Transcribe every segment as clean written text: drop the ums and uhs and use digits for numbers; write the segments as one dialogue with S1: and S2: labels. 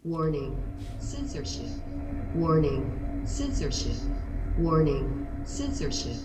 S1: Warning, censorship. Warning, censorship. Warning, censorship.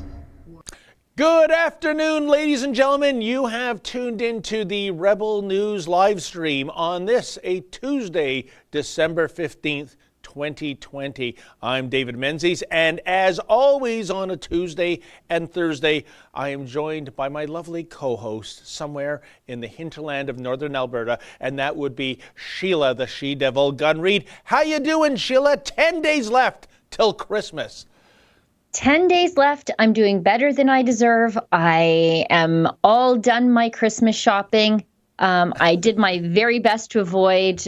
S2: Good afternoon, ladies and gentlemen. You have tuned into the Rebel News live stream on this, a Tuesday, December 15th, 2020. I'm David Menzies, and as always on a Tuesday and Thursday, I am joined by my lovely co-host somewhere in the hinterland of northern Alberta, and that would be Sheila, the she-devil Gunn-Reid. How you doing, Sheila? 10 days left till Christmas.
S3: 10 days left. I'm doing better than I deserve. I am all done my Christmas shopping. I did my very best to avoid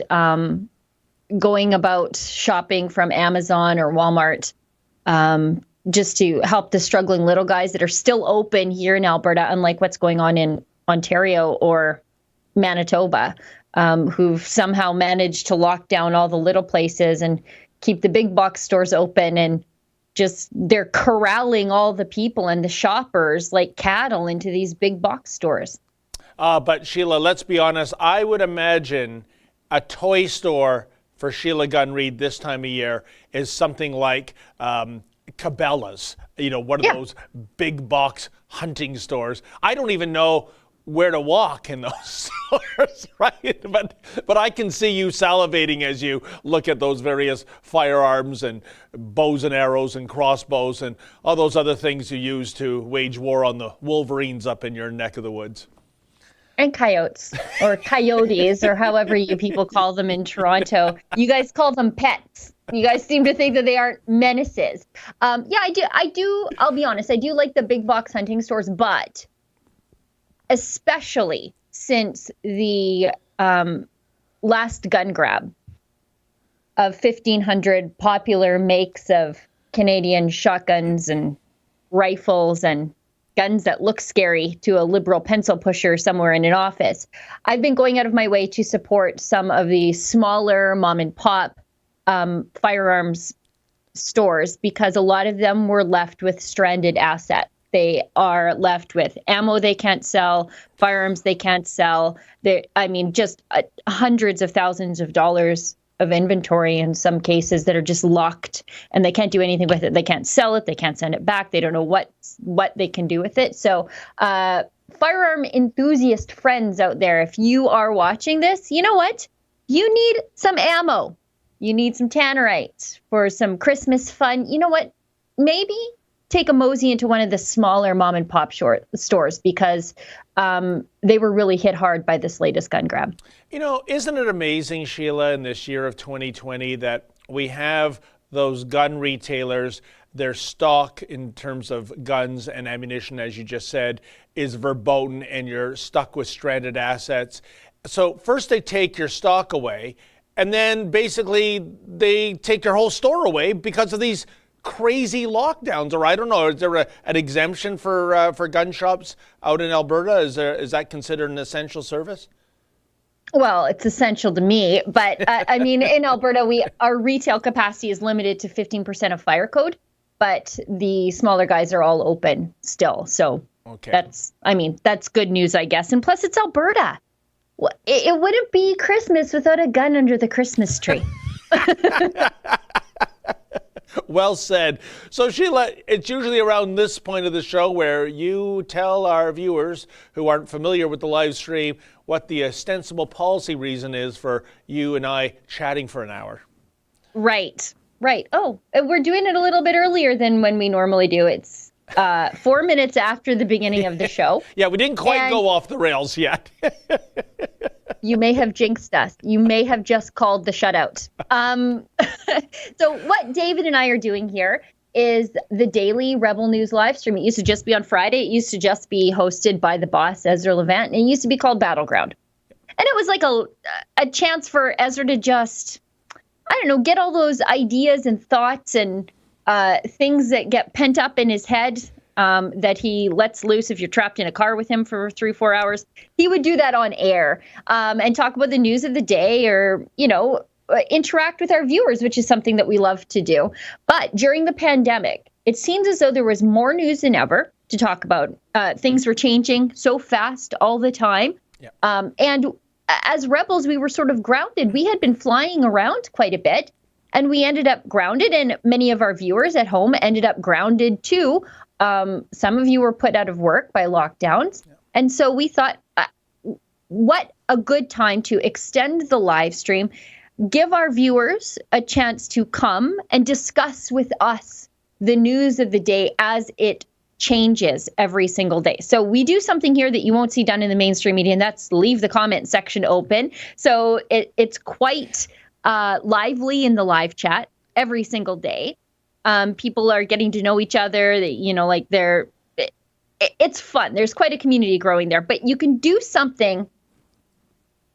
S3: going about shopping from Amazon or Walmart, just to help the struggling little guys that are still open here in Alberta, unlike what's going on in Ontario or Manitoba, who've somehow managed to lock down all the little places and keep the big box stores open, and just they're corralling all the people and the shoppers like cattle into these big box stores.
S2: But Sheila, let's be honest, I would imagine a toy store for Sheila Gunn-Reid this time of year is something like Cabela's, one of those big box hunting stores. I don't even know where to walk in those stores, right? But I can see you salivating as you look at those various firearms and bows and arrows and crossbows and all those other things you use to wage war on the wolverines up in your neck of the woods.
S3: And coyotes, or coyotes, or however you people call them in Toronto. You guys call them pets. You guys seem to think that they aren't menaces. I do. I'll be honest. I do like the big box hunting stores, but especially since the last gun grab of 1,500 popular makes of Canadian shotguns and rifles and guns that look scary to a liberal pencil pusher somewhere in an office. I've been going out of my way to support some of the smaller mom and pop firearms stores, because a lot of them were left with stranded assets. They are left with ammo they can't sell, firearms they can't sell. Just hundreds of thousands of dollars of inventory in some cases that are just locked, and they can't do anything with it. They can't sell it. They can't send it back. They don't know what they can do with it. So firearm enthusiast friends out there, if you are watching this, you know what? You need some ammo. You need some Tannerite for some Christmas fun. You know what? Maybe take a mosey into one of the smaller mom and pop stores, because they were really hit hard by this latest gun grab.
S2: Isn't it amazing, Sheila, in this year of 2020 that we have those gun retailers, their stock in terms of guns and ammunition, as you just said, is verboten, and you're stuck with stranded assets. So first they take your stock away, and then basically they take your whole store away because of these crazy lockdowns. Or I don't know, is there an exemption for gun shops out in Alberta? Is that considered an essential service?
S3: Well, it's essential to me, but in Alberta, our retail capacity is limited to 15% of fire code, but the smaller guys are all open still. So
S2: okay.
S3: That's good news, I guess. And plus, it's Alberta. It wouldn't be Christmas without a gun under the Christmas tree.
S2: Well said. So Sheila, it's usually around this point of the show where you tell our viewers who aren't familiar with the live stream what the ostensible policy reason is for you and I chatting for an hour.
S3: Right. Oh, we're doing it a little bit earlier than when we normally do. It's 4 minutes after the beginning of the show.
S2: Yeah, we didn't quite go off the rails yet.
S3: You may have jinxed us. You may have just called the shutout. So what David and I are doing here is the daily Rebel News live stream. It used to just be on Friday. It used to just be hosted by the boss, Ezra Levant, and it used to be called Battleground. And it was like a chance for Ezra to just, get all those ideas and thoughts and things that get pent up in his head that he lets loose if you're trapped in a car with him for 3-4 hours. He would do that on air and talk about the news of the day, or, interact with our viewers, which is something that we love to do. But during the pandemic, it seems as though there was more news than ever to talk about. Things were changing so fast all the time.
S2: Yeah.
S3: And as rebels, we were sort of grounded. We had been flying around quite a bit, and we ended up grounded, and many of our viewers at home ended up grounded too. Some of you were put out of work by lockdowns. Yeah. And so we thought, what a good time to extend the live stream, give our viewers a chance to come and discuss with us the news of the day as it changes every single day. So we do something here that you won't see done in the mainstream media, and that's leave the comment section open. So it's quite lively in the live chat every single day. People are getting to know each other. It's fun. There's quite a community growing there, but you can do something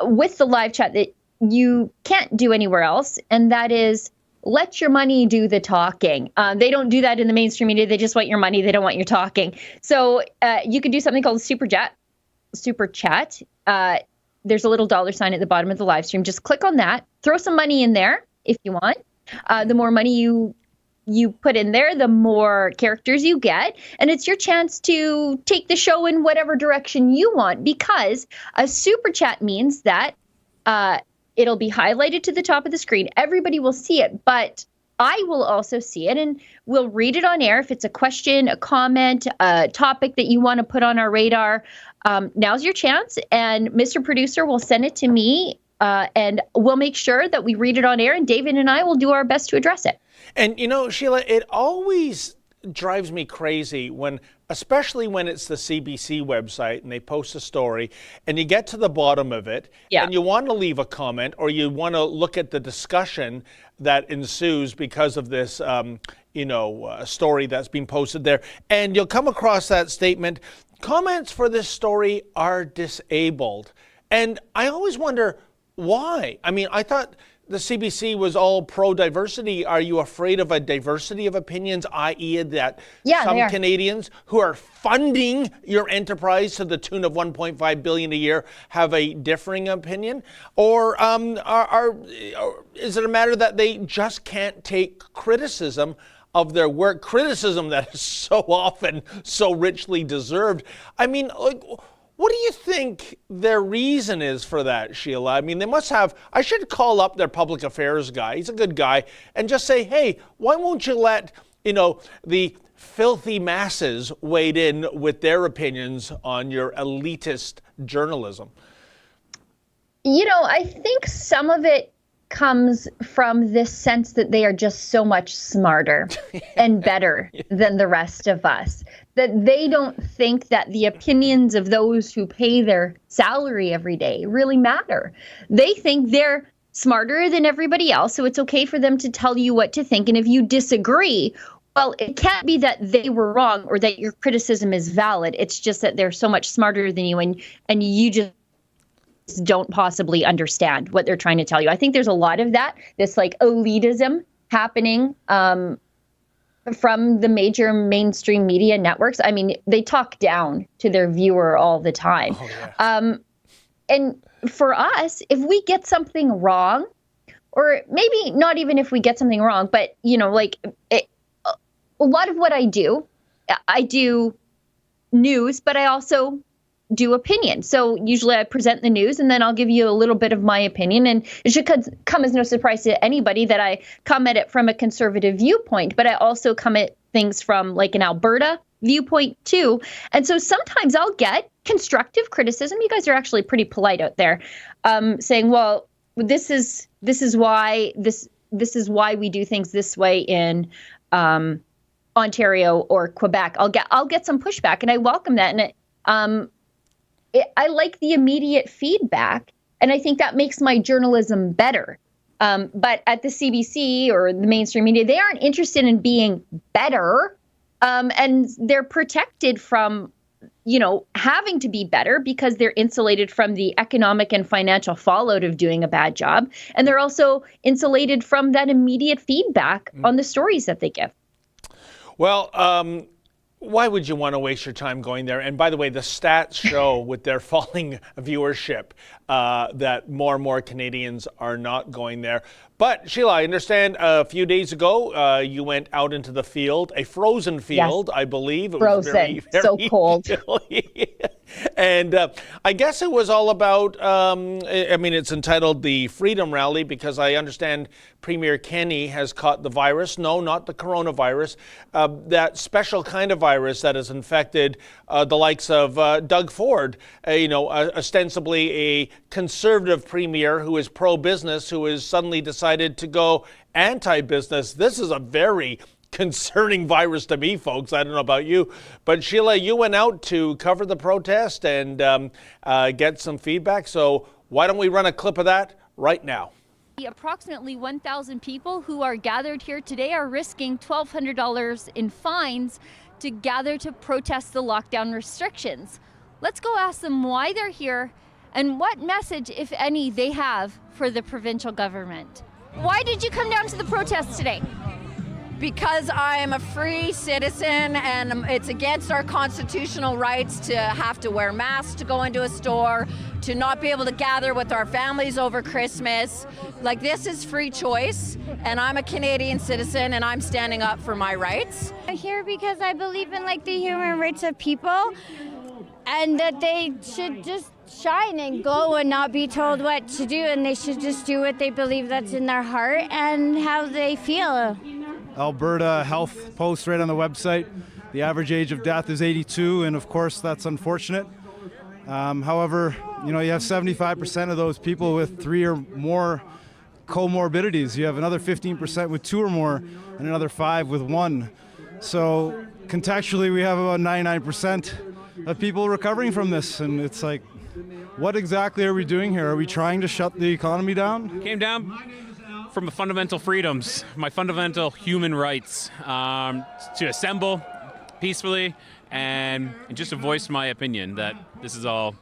S3: with the live chat that you can't do anywhere else, and that is let your money do the talking. They don't do that in the mainstream media. They just want your money. They don't want your talking. So you could do something called super chat. There's a little $ at the bottom of the live stream. Just click on that. Throw some money in there if you want. The more money you put in there, the more characters you get. And it's your chance to take the show in whatever direction you want, because a super chat means that it'll be highlighted to the top of the screen. Everybody will see it, but I will also see it, and we'll read it on air. If it's a question, a comment, a topic that you want to put on our radar, now's your chance. And Mr. Producer will send it to me, and we'll make sure that we read it on air, and David and I will do our best to address it.
S2: And, Sheila, it always drives me crazy especially when it's the CBC website and they post a story and you get to the bottom of it and you want to leave a comment or you want to look at the discussion that ensues because of this, story that's been posted there. And you'll come across that statement, comments for this story are disabled. And I always wonder why. I mean, I thought the CBC was all pro-diversity. Are you afraid of a diversity of opinions, i.e. that some Canadians who are funding your enterprise to the tune of $1.5 billion a year have a differing opinion? Or is it a matter that they just can't take criticism of their work, criticism that is so often so richly deserved? I mean, what do you think their reason is for that, Sheila? I mean, they must have, I should call up their public affairs guy, he's a good guy, and just say, hey, why won't you let, the filthy masses wade in with their opinions on your elitist journalism?
S3: I think some of it comes from this sense that they are just so much smarter and better than the rest of us, that they don't think that the opinions of those who pay their salary every day really matter. They think they're smarter than everybody else, so it's okay for them to tell you what to think. And if you disagree, well, it can't be that they were wrong or that your criticism is valid. It's just that they're so much smarter than you, and you just don't possibly understand what they're trying to tell you. I think there's a lot of that, this elitism happening from the major mainstream media networks. I mean, they talk down to their viewer all the time. Oh, yeah. And for us, if we get something wrong, or maybe not even if we get something wrong, but a lot of what I do news, but I also do opinion. So usually I present the news and then I'll give you a little bit of my opinion. And it should come as no surprise to anybody that I come at it from a conservative viewpoint, but I also come at things from an Alberta viewpoint too. And so sometimes I'll get constructive criticism. You guys are actually pretty polite out there, saying, well, this is why we do things this way in Ontario or Quebec. I'll get some pushback, and I welcome that. And I like the immediate feedback, and I think that makes my journalism better. But at the CBC or the mainstream media, they aren't interested in being better, and they're protected from, having to be better because they're insulated from the economic and financial fallout of doing a bad job. And they're also insulated from that immediate feedback on the stories that they give.
S2: Well, why would you want to waste your time going there? And by the way, the stats show with their falling viewership that more and more Canadians are not going there. But Sheila, I understand a few days ago you went out into the field, a frozen field, yes. I believe. It
S3: frozen,
S2: was very
S3: so cold.
S2: And I guess it was all about, I mean, it's entitled the Freedom Rally because I understand Premier Kenney has caught the virus. No, not the coronavirus. That special kind of virus that has infected the likes of Doug Ford, ostensibly a conservative premier who is pro-business, who has suddenly decided to go anti-business. This is a very concerning virus to me, folks. I don't know about you, but Sheila, you went out to cover the protest and get some feedback. So why don't we run a clip of that right now?
S4: Approximately 1,000 people who are gathered here today are risking $1,200 in fines to gather to protest the lockdown restrictions. Let's go ask them why they're here and what message, if any, they have for the provincial government. Why did you come down to the protest today?
S5: Because I am a free citizen and it's against our constitutional rights to have to wear masks to go into a store, to not be able to gather with our families over Christmas. Like, this is free choice, and I'm a Canadian citizen and I'm standing up for my rights.
S6: I'm here because I believe in the human rights of people and that they should just shine and glow and not be told what to do, and they should just do what they believe that's in their heart and how they feel.
S7: Alberta Health post right on the website. The average age of death is 82, and of course that's unfortunate. However, you have 75% of those people with 3 or more comorbidities. You have another 15% with 2 or more, and another 5 with 1. So contextually, we have about 99% of people recovering from this, and it's like, what exactly are we doing here? Are we trying to shut the economy down?
S8: Came down from fundamental freedoms, my fundamental human rights, to assemble peacefully and just to voice my opinion that this is all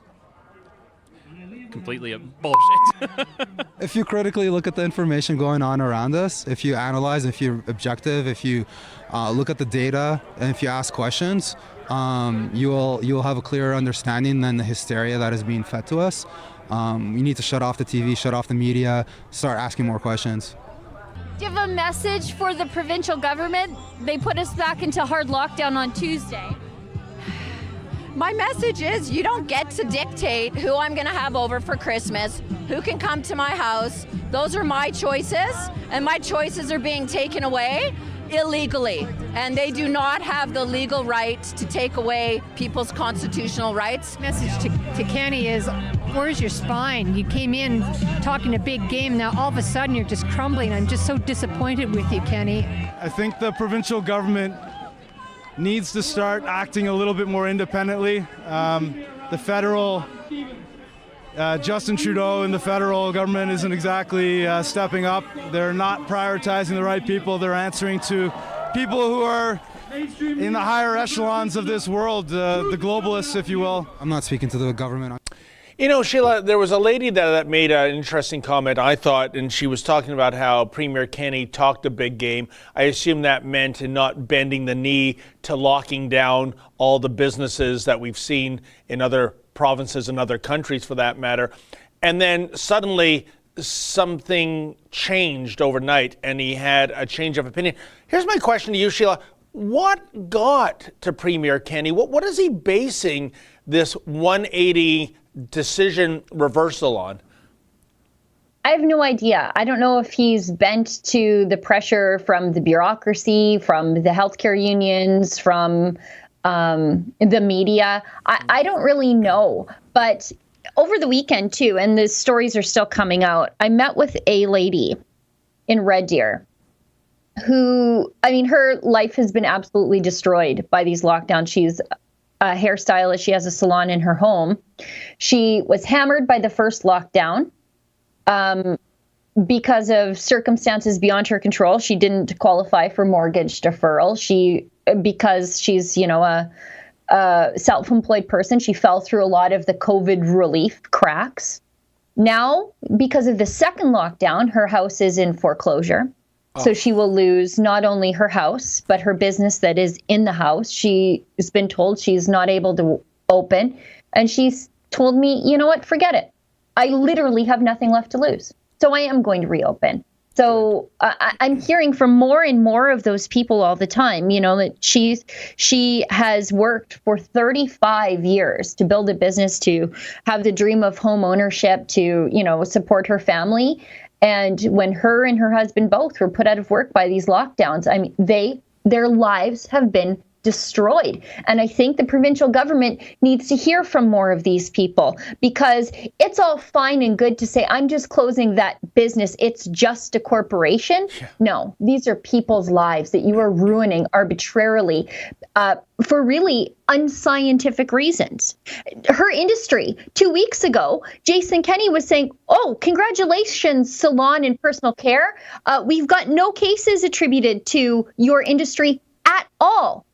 S8: completely a bullshit.
S9: If you critically look at the information going on around us, if you analyze, if you're objective, if you look at the data, and if you ask questions, you will have a clearer understanding than the hysteria that is being fed to us. We need to shut off the TV, shut off the media, start asking more questions.
S4: Do you have a message for the provincial government? They put us back into hard lockdown on Tuesday.
S5: My message is you don't get to dictate who I'm going to have over for Christmas, who can come to my house. Those are my choices, and my choices are being taken away illegally, and they do not have the legal right to take away people's constitutional rights.
S10: Message to Kenney is, where's your spine? You came in talking a big game, now all of a sudden you're just crumbling. I'm just so disappointed with you, Kenney.
S7: I think the provincial government needs to start acting a little bit more independently. The federal Justin Trudeau and the federal government isn't exactly stepping up. They're not prioritizing the right people. They're answering to people who are in the higher echelons of this world, the globalists, if you will.
S9: I'm not speaking to the government.
S2: Sheila, there was a lady that made an interesting comment, I thought, and she was talking about how Premier Kenney talked a big game. I assume that meant in not bending the knee to locking down all the businesses that we've seen in other provinces and other countries, for that matter. And then suddenly something changed overnight and he had a change of opinion. Here's my question to you, Sheila. What got to Premier Kenney? What is he basing this 180 decision reversal on?
S3: I have no idea. I don't know if he's bent to the pressure from the bureaucracy, from the healthcare unions, from the media. I don't really know. But over the weekend, too, and the stories are still coming out, I met with a lady in Red Deer who, her life has been absolutely destroyed by these lockdowns. She's a hairstylist. She has a salon in her home. She was hammered by the first lockdown because of circumstances beyond her control. She didn't qualify for mortgage deferral. Because she's, a self-employed person, she fell through a lot of the COVID relief cracks. Now, because of the second lockdown, her house is in foreclosure. So she will lose not only her house, but her business that is in the house. She has been told she's not able to open. And she's told me, you know what, forget it. I literally have nothing left to lose. So I am going to reopen. So I'm hearing from more and more of those people all the time, that she has worked for 35 years to build a business, to have the dream of home ownership, to, support her family. And when her and her husband both were put out of work by these lockdowns, I mean, their lives have been destroyed. And I think the provincial government needs to hear from more of these people, because it's all fine and good to say, I'm just closing that business, it's just a corporation. Yeah. No, these are people's lives that you are ruining arbitrarily for really unscientific reasons. Her industry, 2 weeks ago, Jason Kenney was saying, oh, congratulations, salon and personal care. We've got no cases attributed to your industry at all.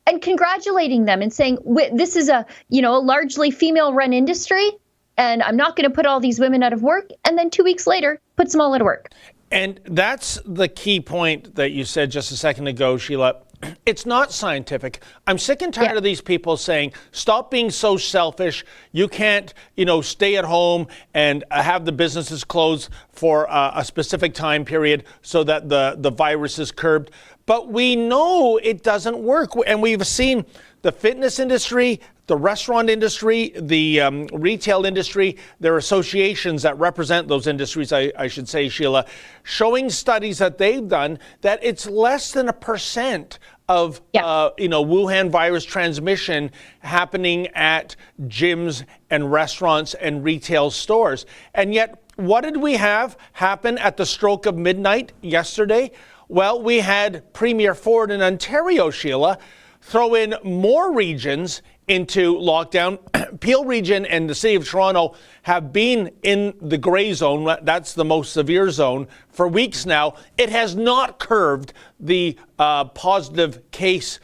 S3: And congratulating them and saying, this is a largely female-run industry, and I'm not going to put all these women out of work. And then 2 weeks later, puts them all out of work.
S2: And that's the key point that you said just a second ago, Sheila. It's not scientific. I'm sick and tired of these people saying, stop being so selfish. You can't, stay at home and have the businesses closed for a specific time period so that the virus is curbed. But we know it doesn't work. And we've seen the fitness industry, the restaurant industry, the retail industry, their associations that represent those industries, I should say, Sheila, showing studies that they've done that it's less than 1% of Wuhan virus transmission happening at gyms and restaurants and retail stores. And yet, what did we have happen at the stroke of midnight yesterday? Well, we had Premier Ford in Ontario, Sheila, throw in more regions into lockdown. Peel region and the City of Toronto have been in the gray zone. That's the most severe zone for weeks now. It has not curved the positive case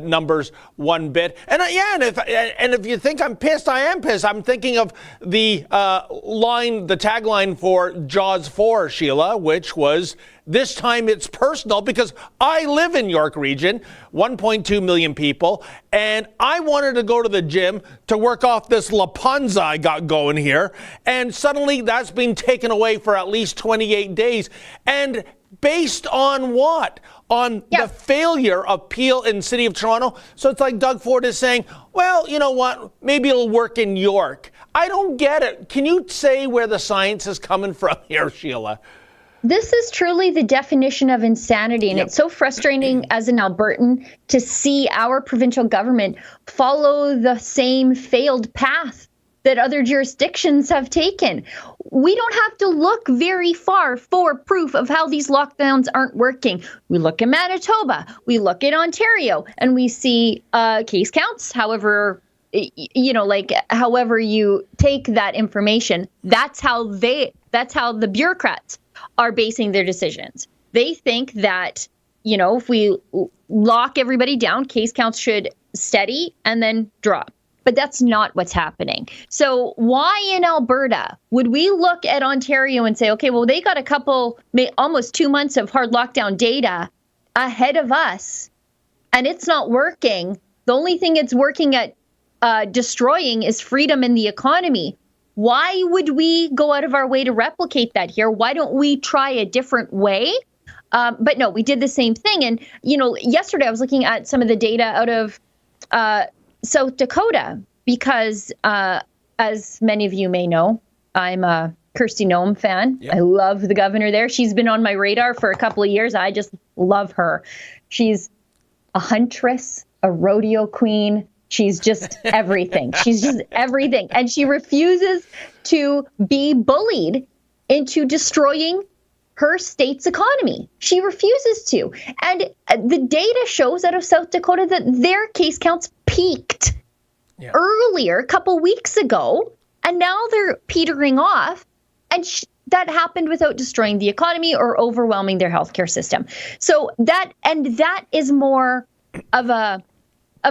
S2: numbers one bit. And if you think I'm pissed, I am pissed. I'm thinking of the tagline for Jaws 4, Sheila, which was, this time it's personal, because I live in York Region, 1.2 million people, and I wanted to go to the gym to work off this Lapunza I got going here, and suddenly that's been taken away for at least 28 days. And based on what? On the failure of Peel in City of Toronto. So it's like Doug Ford is saying, well, you know what? Maybe it'll work in York. I don't get it. Can you say where the science is coming from here, Sheila?
S3: This is truly the definition of insanity, and it's so frustrating as an Albertan to see our provincial government follow the same failed path that other jurisdictions have taken. We don't have to look very far for proof of how these lockdowns aren't working. We look at Manitoba, we look at Ontario, and we see case counts. However, however you take that information, that's how the bureaucrats are basing their decisions. They think that, if we lock everybody down, case counts should steady and then drop. But that's not what's happening. So why in Alberta would we look at Ontario and say, okay, well, they got almost 2 months of hard lockdown data ahead of us, and it's not working. The only thing it's working at destroying is freedom in the economy. Why would we go out of our way to replicate that here? Why don't we try a different way? But no, we did the same thing. And, yesterday I was looking at some of the data out of South Dakota, because as many of you may know, I'm a Kristi Noem fan. Yep. I love the governor there. She's been on my radar for a couple of years. I just love her. She's a huntress, a rodeo queen. She's just everything. She's just everything. And she refuses to be bullied into destroying her state's economy. She refuses to. And the data shows out of South Dakota that their case counts peaked earlier, a couple weeks ago, and now they're petering off. And that happened without destroying the economy or overwhelming their healthcare system. So that is more of a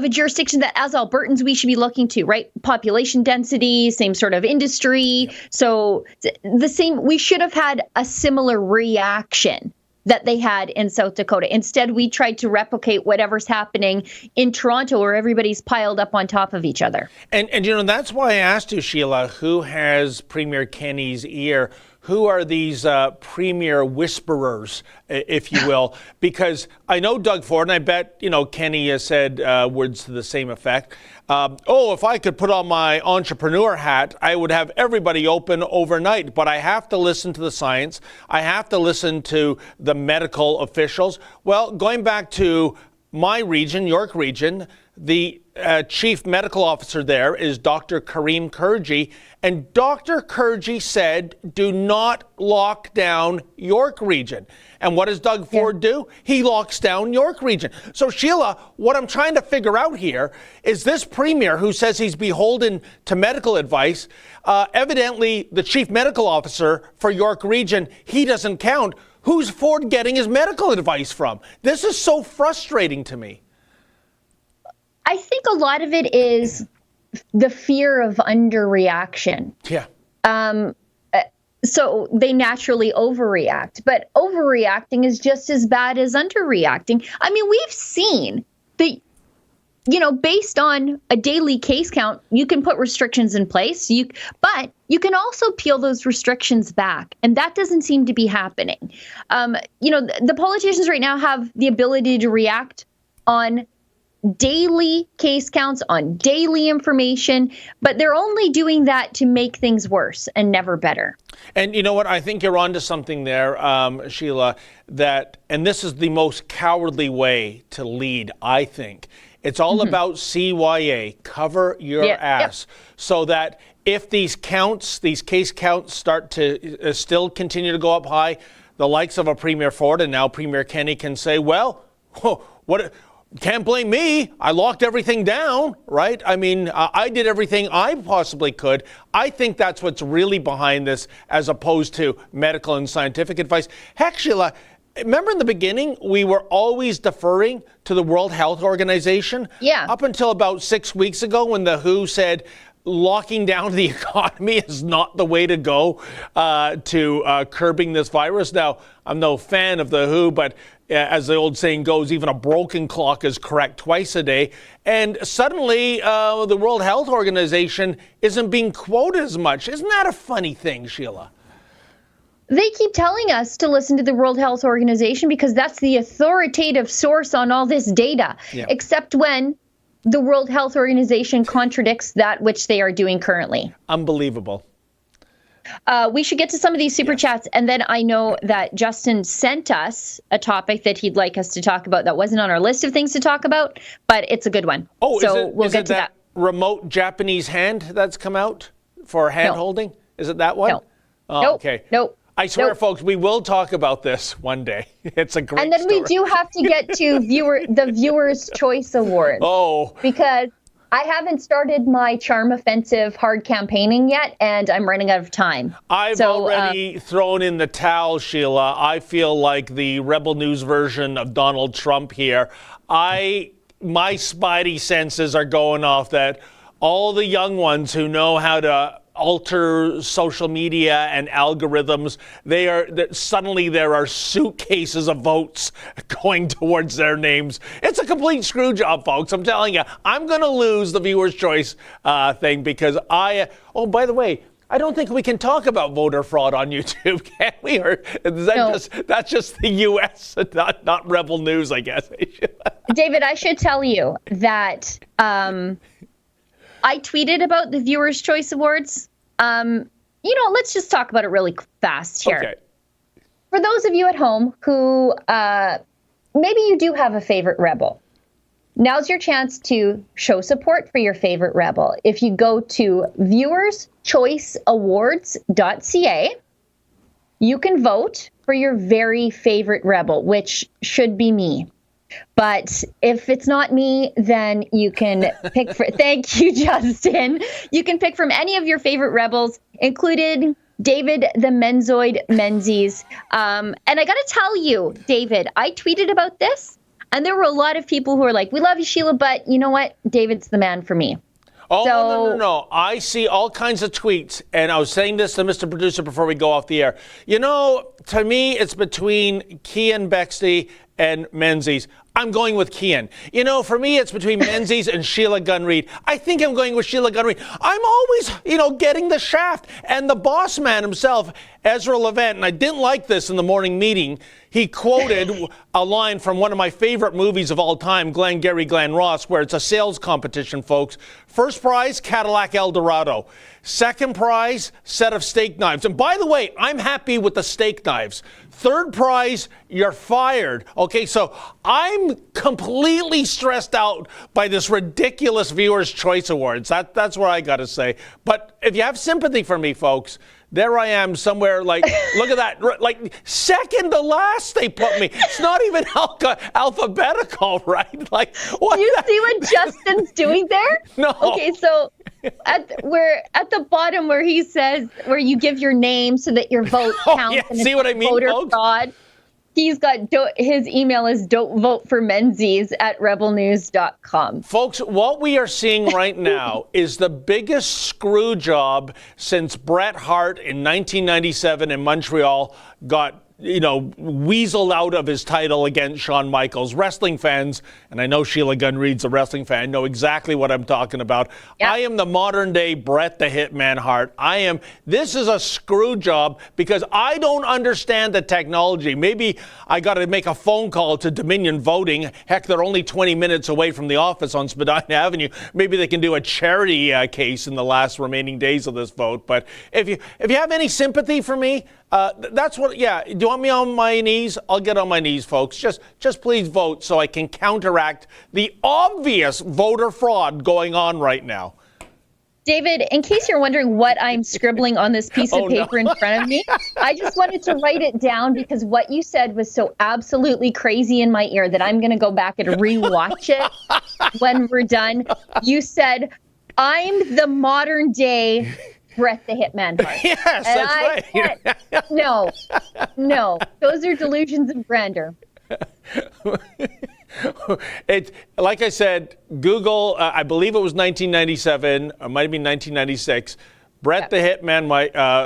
S3: jurisdiction that as Albertans we should be looking to, right? Population density, same sort of industry. So we should have had a similar reaction that they had in South Dakota. Instead, we tried to replicate whatever's happening in Toronto, where everybody's piled up on top of each other.
S2: And that's why I asked you, Sheila, who has Premier Kenney's ear? who are these premier whisperers, if you will? Because I know Doug Ford, and I bet, Kenny has said words to the same effect. If I could put on my entrepreneur hat, I would have everybody open overnight. But I have to listen to the science. I have to listen to the medical officials. Well, going back to my region, York Region, the chief medical officer there is Dr. Karim Kurji, and Dr. Kurji said, do not lock down York Region. And what does Doug Ford do? He locks down York Region. So Sheila, what I'm trying to figure out here is this premier who says he's beholden to medical advice, evidently the chief medical officer for York Region, he doesn't count. Who's Ford getting his medical advice from? This is so frustrating to me.
S3: I think a lot of it is the fear of underreaction.
S2: Yeah.
S3: So they naturally overreact, but overreacting is just as bad as underreacting. I mean, we've seen that, based on a daily case count, you can put restrictions in place, but you can also peel those restrictions back. And that doesn't seem to be happening. The politicians right now have the ability to react on daily case counts, on daily information, but they're only doing that to make things worse and never better.
S2: And you know what? I think you're onto something there, Sheila, and this is the most cowardly way to lead, I think. It's all about CYA, cover your ass, so that if these case counts start to still continue to go up high, the likes of a Premier Ford and now Premier Kenny can say, well, can't blame me. I locked everything down, right? I mean, I did everything I possibly could. I think that's what's really behind this, as opposed to medical and scientific advice. Heck, Sheila, remember in the beginning, we were always deferring to the World Health Organization?
S3: Yeah.
S2: Up until about 6 weeks ago, when the WHO said locking down the economy is not the way to go to curbing this virus. Now, I'm no fan of the WHO, but as the old saying goes, even a broken clock is correct twice a day. And suddenly, the World Health Organization isn't being quoted as much. Isn't that a funny thing, Sheila?
S3: They keep telling us to listen to the World Health Organization because that's the authoritative source on all this data, except when the World Health Organization contradicts that which they are doing currently.
S2: Unbelievable.
S3: We should get to some of these super chats. And then I know that Justin sent us a topic that he'd like us to talk about that wasn't on our list of things to talk about, but it's a good one.
S2: Oh,
S3: so we'll get to that.
S2: Remote Japanese hand that's come out for hand holding? Is it that one?
S3: No.
S2: Oh,
S3: nope.
S2: Okay.
S3: Nope.
S2: I swear, folks, we will talk about this one day. It's a great
S3: And then
S2: story.
S3: we do have to get to the Viewer's Choice Award.
S2: Oh.
S3: Because I haven't started my Charm Offensive hard campaigning yet, and I'm running out of time.
S2: I've already thrown in the towel, Sheila. I feel like the Rebel News version of Donald Trump here. My spidey senses are going off that all the young ones who know how to alter social media and algorithms, suddenly there are suitcases of votes going towards their names. It's a complete screw job, folks. I'm telling you, I'm going to lose the Viewer's Choice thing because by the way, I don't think we can talk about voter fraud on YouTube, can we? Or is that that's just the U.S., not Rebel News, I guess.
S3: David, I should tell you that I tweeted about the Viewer's Choice Awards. Let's just talk about it really fast here.
S2: Okay.
S3: For those of you at home who maybe you do have a favorite rebel, now's your chance to show support for your favorite rebel. If you go to viewerschoiceawards.ca, you can vote for your very favorite rebel, which should be me. But if it's not me, then you can pick thank you, Justin. You can pick from any of your favorite rebels, including David the Menzoid Menzies. And I got to tell you, David, I tweeted about this, and there were a lot of people who were like, we love you, Sheila, but you know what? David's the man for me.
S2: Oh, no. I see all kinds of tweets, and I was saying this to Mr. Producer before we go off the air. To me, it's between Keean Bexley and Menzies. I'm going with Kian. You know, for me, it's between Menzies and Sheila Gunn Reid. I think I'm going with Sheila Gunn Reid. I'm always, getting the shaft. And the boss man himself, Ezra Levant, and I didn't like this in the morning meeting, he quoted a line from one of my favorite movies of all time, Glengarry Glen Ross, where it's a sales competition, folks. First prize, Cadillac Eldorado. Second prize, set of steak knives. And by the way, I'm happy with the steak knives. Third prize, you're fired. Okay, so I'm completely stressed out by this ridiculous Viewers' Choice Awards. That's what I got to say. But if you have sympathy for me, folks, there I am somewhere look at that, like second to last they put me. It's not even alphabetical, right? Like, what?
S3: Do you see what Justin's doing there?
S2: No.
S3: Okay, so we're at the bottom where he says, where you give your name so that your vote counts.
S2: Yeah,
S3: and
S2: see what I mean,
S3: voter
S2: folks?
S3: fraud. He's got his email is don'tvoteformenzies@rebelnews.com.
S2: Folks, what we are seeing right now is the biggest screw job since Bret Hart in 1997 in Montreal got weaseled out of his title against Shawn Michaels. Wrestling fans, and I know Sheila Gunn Reid's a wrestling fan, know exactly what I'm talking about. Yep. I am the modern day Bret the Hitman Hart. This is a screw job because I don't understand the technology. Maybe I got to make a phone call to Dominion Voting. Heck, they're only 20 minutes away from the office on Spadina Avenue. Maybe they can do a charity case in the last remaining days of this vote. But if you have any sympathy for me, that's what, yeah. Do you want me on my knees? I'll get on my knees, folks. Just please vote so I can counteract the obvious voter fraud going on right now.
S3: David, in case you're wondering what I'm scribbling on this piece of paper in front of me, I just wanted to write it down because what you said was so absolutely crazy in my ear that I'm going to go back and rewatch it when we're done. You said, I'm the modern day Bret the Hitman Hart.
S2: Yes, that's right.
S3: No, those are delusions of grandeur.
S2: It, like I said, Google, I believe it was 1997, or might have been 1996, Bret the Hitman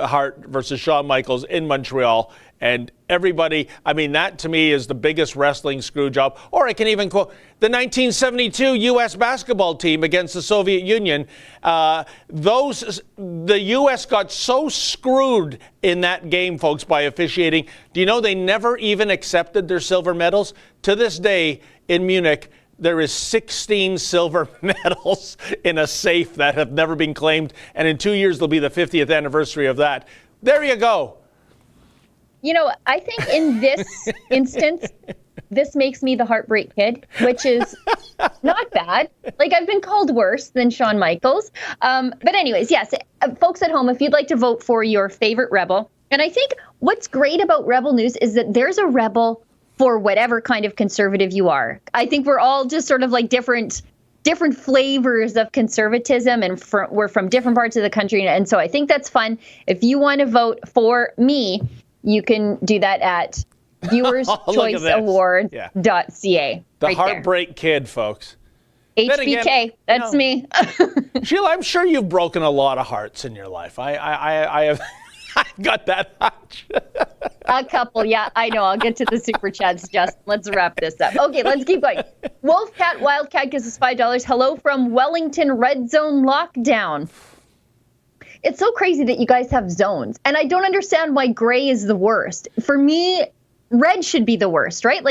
S2: Hart versus Shawn Michaels in Montreal. And everybody, that to me is the biggest wrestling screw job. Or I can even quote the 1972 U.S. basketball team against the Soviet Union. The U.S. got so screwed in that game, folks, by officiating. Do you know they never even accepted their silver medals? To this day in Munich, there is 16 silver medals in a safe that have never been claimed. And in 2 years, there'll be the 50th anniversary of that. There you go.
S3: I think in this instance, this makes me the Heartbreak Kid, which is not bad. Like, I've been called worse than Shawn Michaels. But anyways, yes, folks at home, if you'd like to vote for your favorite rebel, and I think what's great about Rebel News is that there's a rebel for whatever kind of conservative you are. I think we're all just sort of like different flavors of conservatism, and we're from different parts of the country. And so I think that's fun. If you want to vote for me, you can do that at viewerschoiceawards.ca.
S2: The
S3: right
S2: Heartbreak
S3: there.
S2: Kid, folks.
S3: HBK,
S2: again,
S3: that's me.
S2: Sheila, I'm sure you've broken a lot of hearts in your life. I have I've got that much.
S3: A couple, yeah, I know. I'll get to the super chats, Justin. Let's wrap this up. Okay, let's keep going. Wolfcat Wildcat gives us $5. Hello from Wellington Red Zone Lockdown. It's so crazy that you guys have zones. And I don't understand why gray is the worst. For me, red should be the worst, right?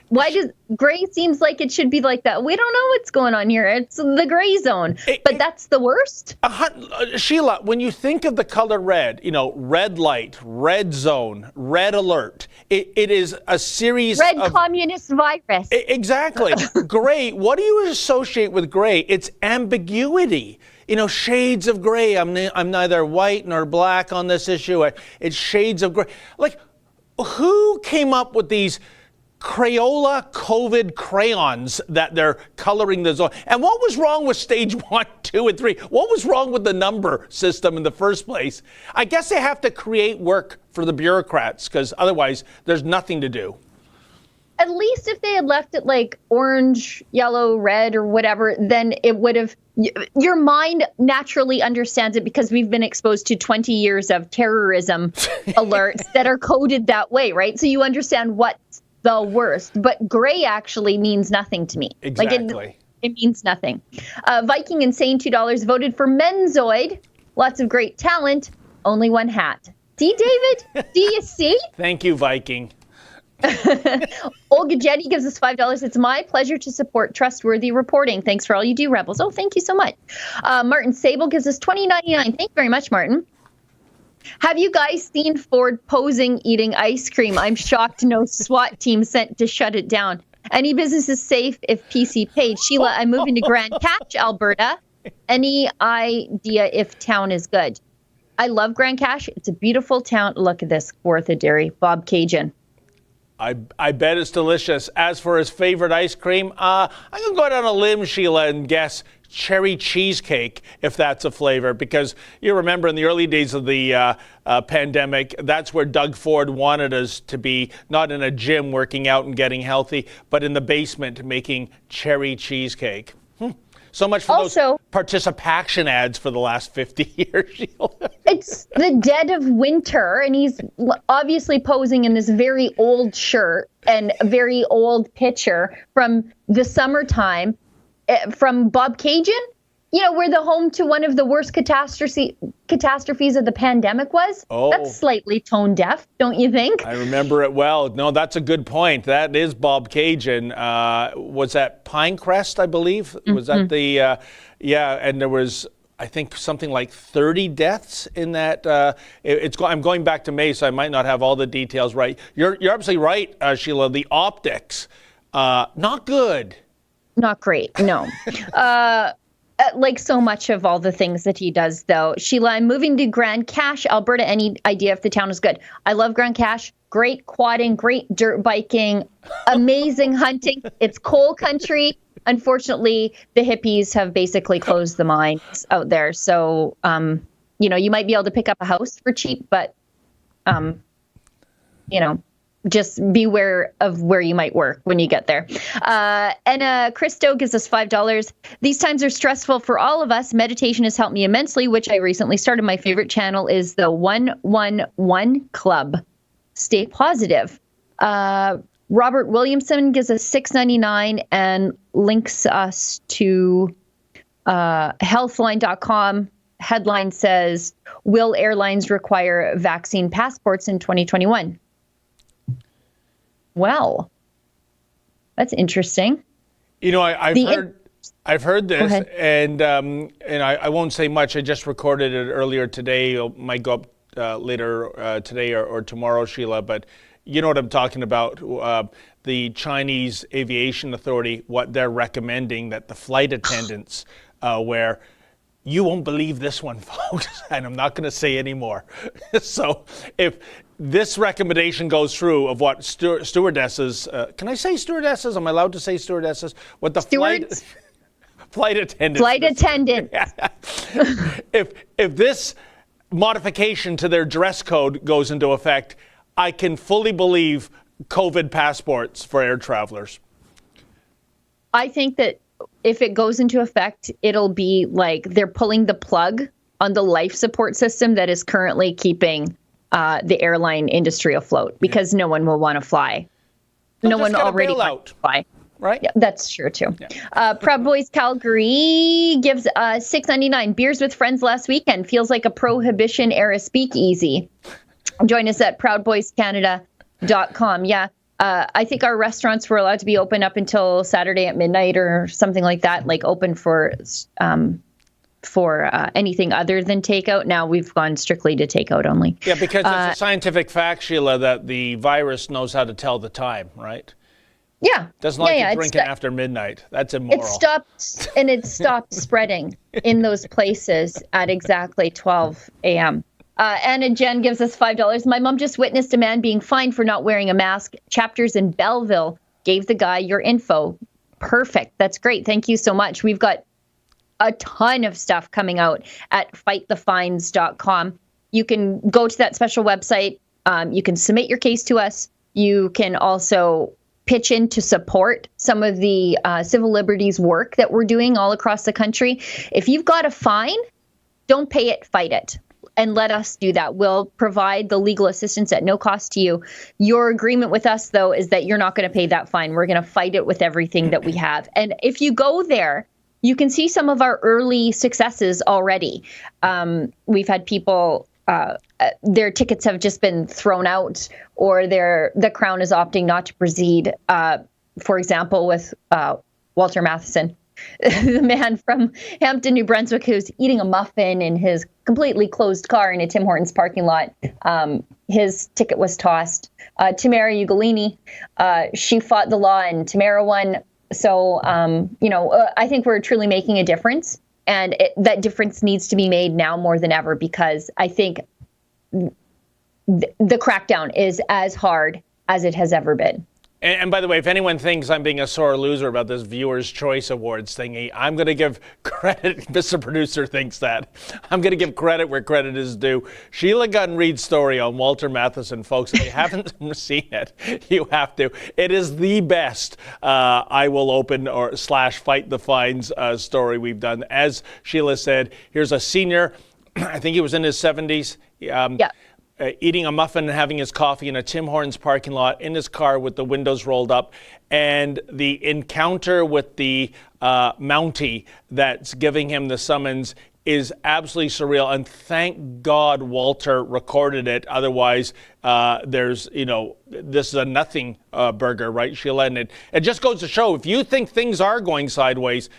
S3: Why does gray seems like it should be like that? We don't know what's going on here. It's the gray zone, but that's the worst.
S2: Sheila, when you think of the color red, red light, red zone, red alert, it is a series
S3: of... Red communist virus.
S2: Exactly. Gray, what do you associate with gray? It's ambiguity. Shades of gray. I'm neither white nor black on this issue. It's shades of gray. Like, who came up with these Crayola COVID crayons that they're coloring the zone? And what was wrong with stage 1, 2, and 3? What was wrong with the number system in the first place? I guess they have to create work for the bureaucrats because otherwise there's nothing to do.
S3: At least if they had left it like orange, yellow, red, or whatever, then it would have... Your mind naturally understands it because we've been exposed to 20 years of terrorism alerts that are coded that way, right? So you understand what's the worst. But gray actually means nothing to me.
S2: Exactly.
S3: Like it means nothing. Viking Insane, $2, voted for Menzoid. Lots of great talent, only one hat. See, David? Do you see?
S2: Thank you, Viking.
S3: Olga Jetty gives us $5. It's my pleasure to support trustworthy reporting. Thanks for all you do, Rebels. Oh, thank you so much. Martin Sable gives us $20.99. Thank you very much, Martin. Have you guys seen Ford posing eating ice cream? I'm shocked no SWAT team sent to shut it down. Any business is safe if PC paid. Sheila, I'm moving to Grand Cache, Alberta. Any idea if town is good? I love Grand Cache. It's a beautiful town. Look at this, 4th of Dairy, Bob Cajun.
S2: I bet it's delicious. As for his favorite ice cream, I'm going to go out on a limb, Sheila, and guess cherry cheesecake, if that's a flavor. Because you remember in the early days of the pandemic, that's where Doug Ford wanted us to be, not in a gym working out and getting healthy, but in the basement making cherry cheesecake. So much for those participation ads for the last 50 years, Sheila.
S3: It's the dead of winter, and he's obviously posing in this very old shirt and a very old picture from the summertime from Bob Cajun. You know, where the home to one of the worst catastrophes of the pandemic was.
S2: Oh.
S3: That's slightly tone deaf, don't you think?
S2: I remember it well. No, that's a good point. That is Bob Cajun. Was that Pinecrest, I believe? Mm-hmm. Was that the, and there was, I think, something like 30 deaths in that. I'm going back to May, so I might not have all the details right. You're absolutely right, Sheila. The optics, not good.
S3: Not great, no. Like so much of all the things that he does, though. Sheila, I'm moving to Grand Cache, Alberta. Any idea if the town is good? I love Grand Cache. Great quadding, great dirt biking, amazing hunting. It's coal country. Unfortunately, the hippies have basically closed the mines out there. So, you might be able to pick up a house for cheap, but, just beware of where you might work when you get there. Anna Christo gives us $5. These times are stressful for all of us. Meditation has helped me immensely, which I recently started. My favorite channel is the 111 Club. Stay positive. Robert Williamson gives us $6.99 and links us to healthline.com. Headline says, will airlines require vaccine passports in 2021? Well, that's interesting.
S2: You know, I've heard this, and I won't say much. I just recorded it earlier today. It might go up later today or tomorrow, Sheila. But you know what I'm talking about. The Chinese Aviation Authority, what they're recommending, that the flight attendants where you won't believe this one, folks, and I'm not going to say any more. So if this recommendation goes through of what stewardesses, can I say stewardesses? Am I allowed to say stewardesses? What the flight attendants.
S3: Flight attendant.
S2: If this modification to their dress code goes into effect, I can fully believe COVID passports for air travelers.
S3: I think that if it goes into effect, it'll be like they're pulling the plug on the life support system that is currently keeping the airline industry afloat, because no one will want to fly. No one already wants to fly.
S2: Right?
S3: Yeah, that's true too. Yeah. Proud Boys Calgary gives $6.99. Beers with friends last weekend. Feels like a prohibition era speakeasy. Join us at proudboyscanada.com. Yeah. I think our restaurants were allowed to be open up until Saturday at midnight or something like that, like open for anything other than takeout. Now we've gone strictly to takeout only.
S2: Yeah, because it's a scientific fact, Sheila, that the virus knows how to tell the time, right?
S3: Yeah.
S2: Doesn't like you drinking after midnight. That's immoral.
S3: It stopped spreading in those places at exactly 12 a.m. Anna Jen gives us $5. My mom just witnessed a man being fined for not wearing a mask. Chapters in Belleville gave the guy your info. Perfect. That's great. Thank you so much. We've got a ton of stuff coming out at fightthefines.com. You can go to that special website. You can submit your case to us. You can also pitch in to support some of the civil liberties work that we're doing all across the country. If you've got a fine, don't pay it, fight it. and let us do that. We'll provide the legal assistance at no cost to you. Your agreement with us, though, is that you're not going to pay that fine. We're going to fight it with everything that we have. And if you go there, you can see some of our early successes already. We've had people, their tickets have just been thrown out, or the Crown is opting not to proceed. For example, with Walter Matheson, the man from Hampton, New Brunswick, who's eating a muffin in his completely closed car in a Tim Hortons parking lot. His ticket was tossed. Tamara Ugolini, she fought the law and Tamara won. So, I think we're truly making a difference. And that difference needs to be made now more than ever, because I think the crackdown is as hard as it has ever been.
S2: And by the way, if anyone thinks I'm being a sore loser about this Viewers' Choice Awards thingy, I'm going to give credit. Mr. Producer thinks that. I'm going to give credit where credit is due. Sheila Gunn Reid's story on Walter Matheson, folks, if you haven't seen it, you have to. It is the best I will open or / fight the fines story we've done. As Sheila said, here's a senior, I think he was in his 70s. Eating a muffin and having his coffee in a Tim Hortons parking lot in his car with the windows rolled up. And the encounter with the Mountie that's giving him the summons is absolutely surreal. And thank God Walter recorded it. Otherwise, this is a nothing burger, right, Sheila? And it just goes to show, if you think things are going sideways,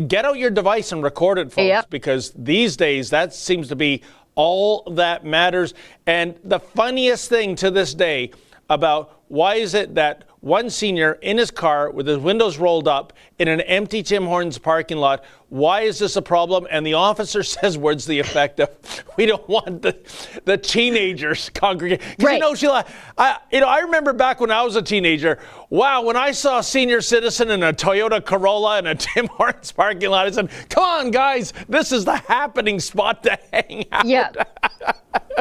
S2: get out your device and record it, folks, because these days that seems to be all that matters. And the funniest thing to this day about why is it that one senior in his car with his windows rolled up in an empty Tim Hortons parking lot, why is this a problem? And the officer says words to the effect of, we don't want the teenagers congregating. Right. Sheila, I remember back when I was a teenager, wow, when I saw a senior citizen in a Toyota Corolla in a Tim Hortons parking lot, I said, come on, guys, this is the happening spot to hang out.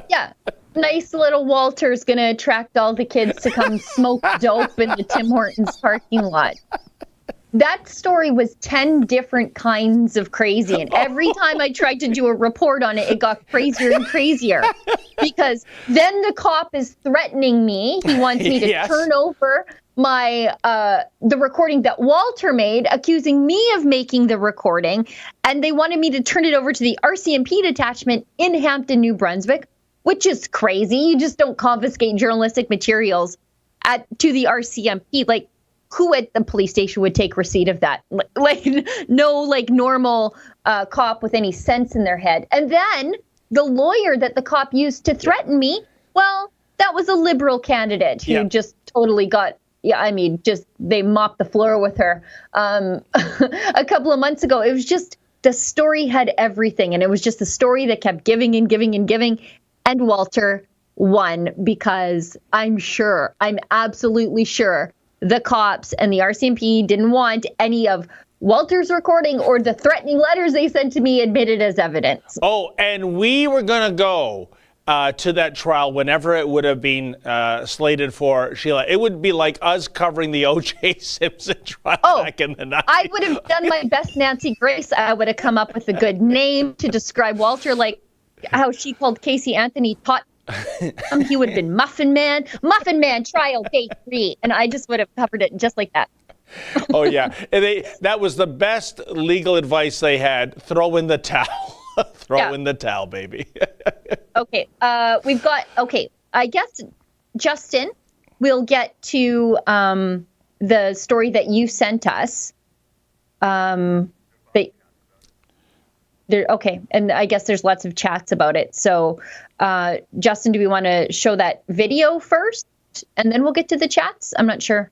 S3: Yeah. Nice little Walter's going to attract all the kids to come smoke dope in the Tim Hortons parking lot. That story was 10 different kinds of crazy. And every time I tried to do a report on it, it got crazier and crazier. Because then the cop is threatening me. He wants me to turn over my the recording that Walter made, accusing me of making the recording. And they wanted me to turn it over to the RCMP detachment in Hampton, New Brunswick, which is crazy. You just don't confiscate journalistic materials to the RCMP. Like, who at the police station would take receipt of that? No normal cop with any sense in their head. And then the lawyer that the cop used to threaten me, well, that was a Liberal candidate who just totally got, they mopped the floor with her a couple of months ago. It was just, the story had everything. And it was just the story that kept giving and giving and giving. And Walter won, because I'm absolutely sure the cops and the RCMP didn't want any of Walter's recording or the threatening letters they sent to me admitted as evidence.
S2: Oh, and we were going to go to that trial whenever it would have been slated for, Sheila. It would be like us covering the O.J. Simpson trial back in the 90s. I
S3: would have done my best Nancy Grace. I would have come up with a good name to describe Walter, like how she called Casey Anthony taught he would have been Muffin Man trial day 3, and I just would have covered it just like that.
S2: Oh yeah, that was the best legal advice they had. Throw in the towel. Throw in the towel, baby.
S3: Okay, we've got, I guess, Justin, we'll get to the story that you sent us. And I guess there's lots of chats about it. So, Justin, do we want to show that video first, and then we'll get to the chats? I'm not sure.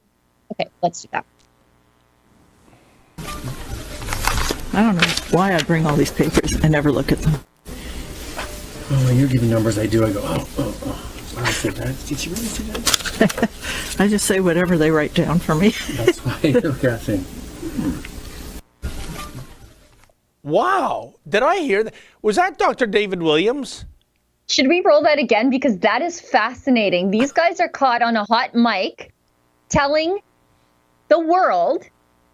S3: Okay, let's do that.
S11: I don't know why I bring all these papers. I never look at them.
S12: Oh, when you're giving numbers, I do. I go, oh. I said that. Did you really say that?
S11: I just say whatever they write down for me.
S12: That's why you're guessing.
S2: Wow. Did I hear that? Was that Dr. David Williams?
S3: Should we roll that again? Because that is fascinating. These guys are caught on a hot mic telling the world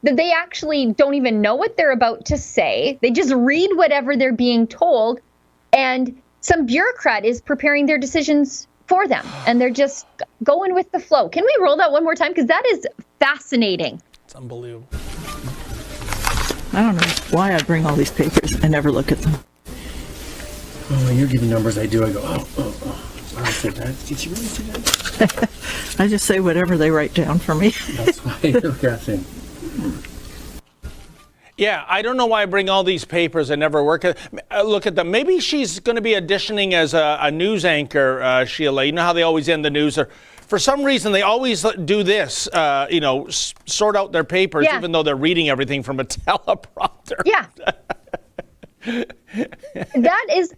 S3: that they actually don't even know what they're about to say. They just read whatever they're being told and some bureaucrat is preparing their decisions for them, and they're just going with the flow. Can we roll that one more time? Because that is fascinating.
S2: It's unbelievable.
S11: I don't know why I bring all these papers. I never look at them.
S12: Oh, you're giving numbers I do. I go, Wow, I said that. Did you really see that?
S11: I just say whatever they write down for me.
S12: That's why you're guessing.
S2: Yeah, I don't know why I bring all these papers and never look at them. Maybe she's going to be auditioning as a news anchor, Sheila. You know how they always end the news? Or for some reason, they always do this, sort out their papers, even though they're reading everything from a teleprompter.
S3: Yeah. That is,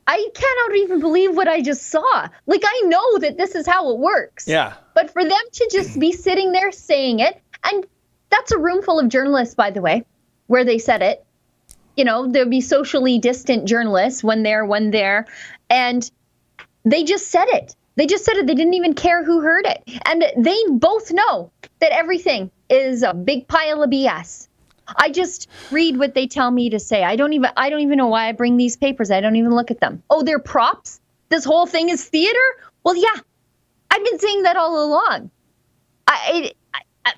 S3: I cannot even believe what I just saw. Like, I know that this is how it works.
S2: Yeah.
S3: But for them to just be sitting there saying it, and that's a room full of journalists, by the way, where they said it. You know, there'll be socially distant journalists, one there, and they just said it. They just said it. They didn't even care who heard it. And they both know that everything is a big pile of BS. I just read what they tell me to say. I don't even know why I bring these papers. I don't even look at them. Oh, they're props? This whole thing is theater? Well, yeah. I've been saying that all along.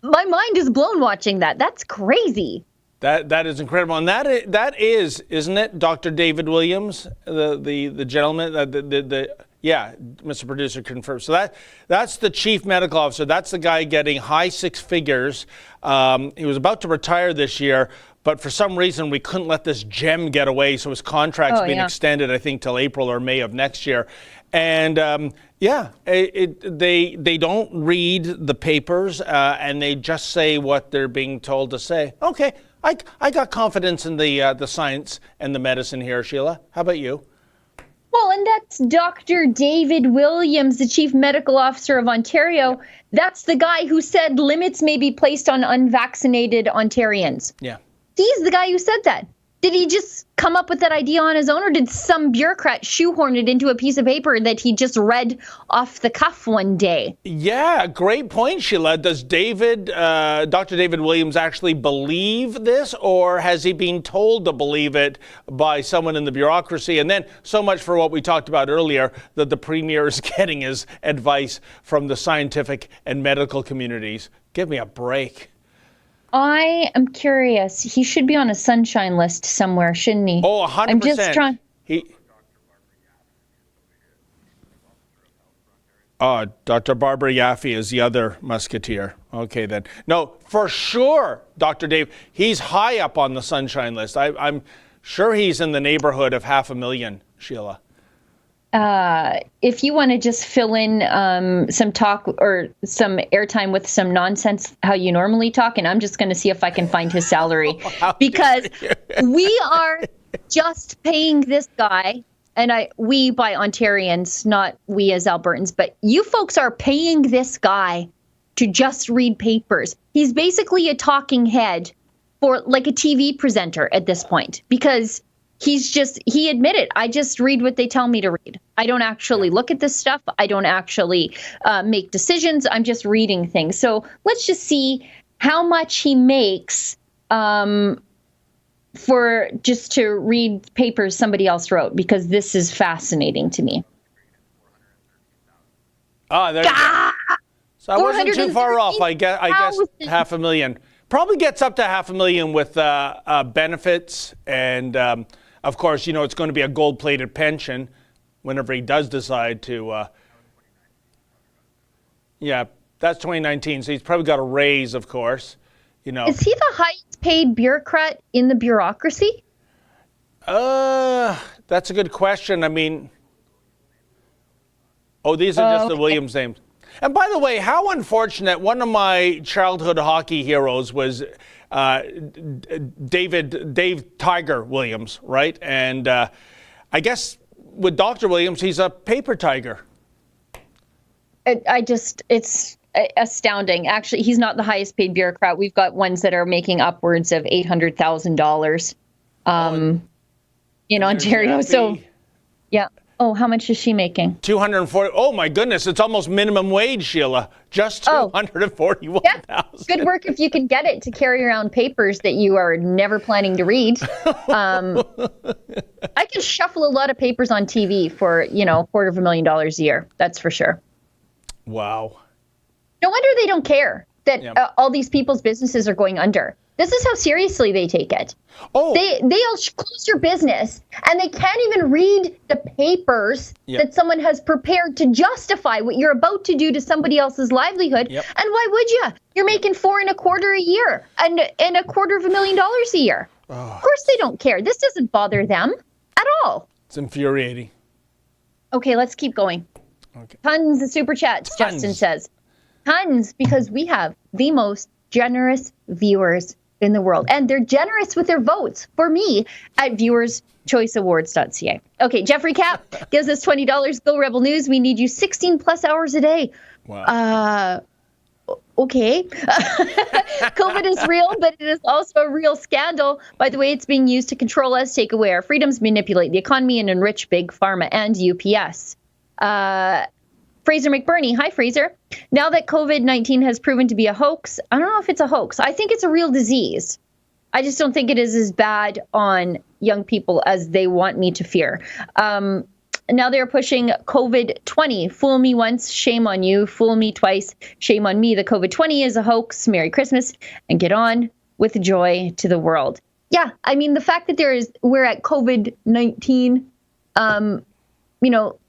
S3: My mind is blown watching that. That's crazy.
S2: That is incredible, and that is, isn't it, Dr. David Williams, the gentleman, yeah, Mr. Producer confirms. So that's the chief medical officer. That's the guy getting high six figures. He was about to retire this year, but for some reason we couldn't let this gem get away. So his contract's been extended, I think, till April or May of next year. And they don't read the papers, and they just say what they're being told to say. Okay. I got confidence in the science and the medicine here, Sheila. How about you?
S3: Well, and that's Dr. David Williams, the Chief Medical Officer of Ontario. Yeah. That's the guy who said limits may be placed on unvaccinated Ontarians.
S2: Yeah.
S3: He's the guy who said that. Did he just come up with that idea on his own, or did some bureaucrat shoehorn it into a piece of paper that he just read off the cuff one day?
S2: Yeah, great point, Sheila. Does Dr. David Williams actually believe this, or has he been told to believe it by someone in the bureaucracy? And then so much for what we talked about earlier, that the Premier is getting his advice from the scientific and medical communities. Give me a break.
S3: I am curious. He should be on a sunshine list somewhere, shouldn't he?
S2: Oh, 100%.
S3: I'm just trying.
S2: Dr. Barbara Yaffe is the other musketeer. Okay, then. No, for sure, Dr. Dave, he's high up on the sunshine list. I'm sure he's in the neighborhood of 500,000, Sheila.
S3: If you want to just fill in some talk or some airtime with some nonsense, how you normally talk, and I'm just going to see if I can find his salary, because we are just paying this guy, and we by Ontarians, not we as Albertans, but you folks are paying this guy to just read papers. He's basically a talking head for like a TV presenter at this point, because he admitted, I just read what they tell me to read. I don't actually look at this stuff. I don't actually make decisions. I'm just reading things. So let's just see how much he makes for just to read papers somebody else wrote, because this is fascinating to me.
S2: There you go. So I wasn't too far off. I guess 500,000. Probably gets up to 500,000 with benefits and. Of course, you know, it's going to be a gold-plated pension whenever he does decide to. Yeah, that's 2019, so he's probably got a raise, of course. You know.
S3: Is he the highest-paid bureaucrat in the bureaucracy?
S2: That's a good question. I mean, these are just the Williams names. And by the way, how unfortunate! One of my childhood hockey heroes was. Dave Tiger Williams, right? And I guess with Dr. Williams, he's a paper tiger.
S3: It's astounding. Actually, he's not the highest paid bureaucrat. We've got ones that are making upwards of $800,000 in Ontario. So, yeah. Oh, how much is she making?
S2: 240. Oh my goodness, it's almost minimum wage, Sheila. Just 241,000.
S3: Yeah. Good work if you can get it to carry around papers that you are never planning to read. I can shuffle a lot of papers on TV for, $250,000 a year. That's for sure.
S2: Wow.
S3: No wonder they don't care that
S2: Yep.
S3: all these people's businesses are going under. This is how seriously they take it.
S2: Oh.
S3: They'll close your business and they can't even read the papers
S2: Yep.
S3: that someone has prepared to justify what you're about to do to somebody else's livelihood.
S2: Yep.
S3: And why would you? You're making $4.25 a year and $250,000 a year. Of course they don't care. This doesn't bother them at all.
S2: It's infuriating.
S3: Okay, let's keep going.
S2: Okay.
S3: Tons of super chats,
S2: Tons.
S3: Justin says. Tons, because we have the most generous viewers in the world. And they're generous with their votes for me at viewerschoiceawards.ca. Okay, Jeffrey Cap gives us $20. Go Rebel News. We need you 16 plus hours a day.
S2: Wow.
S3: Okay. COVID is real, but it is also a real scandal by the way it's being used to control us, take away our freedoms, manipulate the economy, and enrich Big Pharma and UPS. Fraser McBurney. Hi, Fraser. Now that COVID-19 has proven to be a hoax, I don't know if it's a hoax. I think it's a real disease. I just don't think it is as bad on young people as they want me to fear. Now they're pushing COVID-20. Fool me once, shame on you. Fool me twice, shame on me. The COVID-20 is a hoax. Merry Christmas and get on with joy to the world. Yeah, I mean, the fact that we're at COVID-19,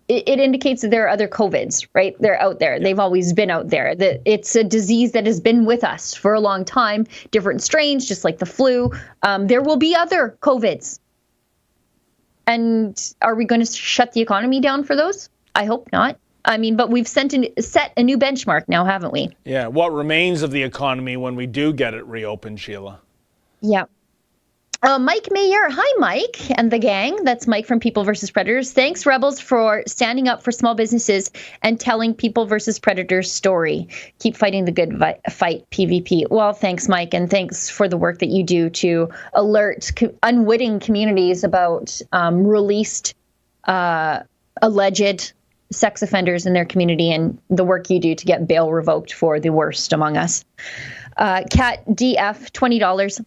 S3: it indicates that there are other COVIDs, right? They're out there. They've always been out there. It's a disease that has been with us for a long time. Different strains, just like the flu. There will be other COVIDs. And are we going to shut the economy down for those? I hope not. I mean, but we've set a new benchmark now, haven't we?
S2: Yeah. What remains of the economy when we do get it reopened, Sheila?
S3: Yeah. Mike Mayer. Hi, Mike and the gang. That's Mike from People vs. Predators. Thanks, Rebels, for standing up for small businesses and telling People vs. Predators story. Keep fighting the good fight, PvP. Well, thanks, Mike, and thanks for the work that you do to alert unwitting communities about released, alleged sex offenders in their community and the work you do to get bail revoked for the worst among us. Cat DF, $20.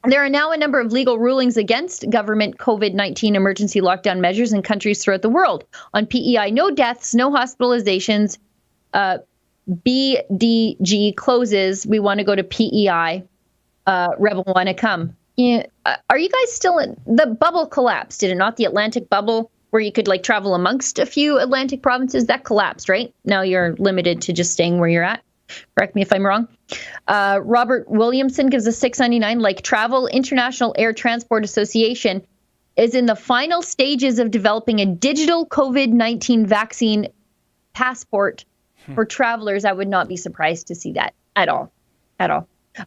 S3: There are now a number of legal rulings against government COVID-19 emergency lockdown measures in countries throughout the world. On PEI, no deaths, no hospitalizations. BDG closes. We want to go to PEI. Rebel want to come. Yeah. Are you guys still in? The bubble collapsed, did it not? The Atlantic bubble where you could travel amongst a few Atlantic provinces, that collapsed, right? Now you're limited to just staying where you're at. Correct me if I'm wrong. Robert Williamson gives us $6.99. Like Travel, International Air Transport Association is in the final stages of developing a digital COVID-19 vaccine passport for travelers. I would not be surprised to see that at all.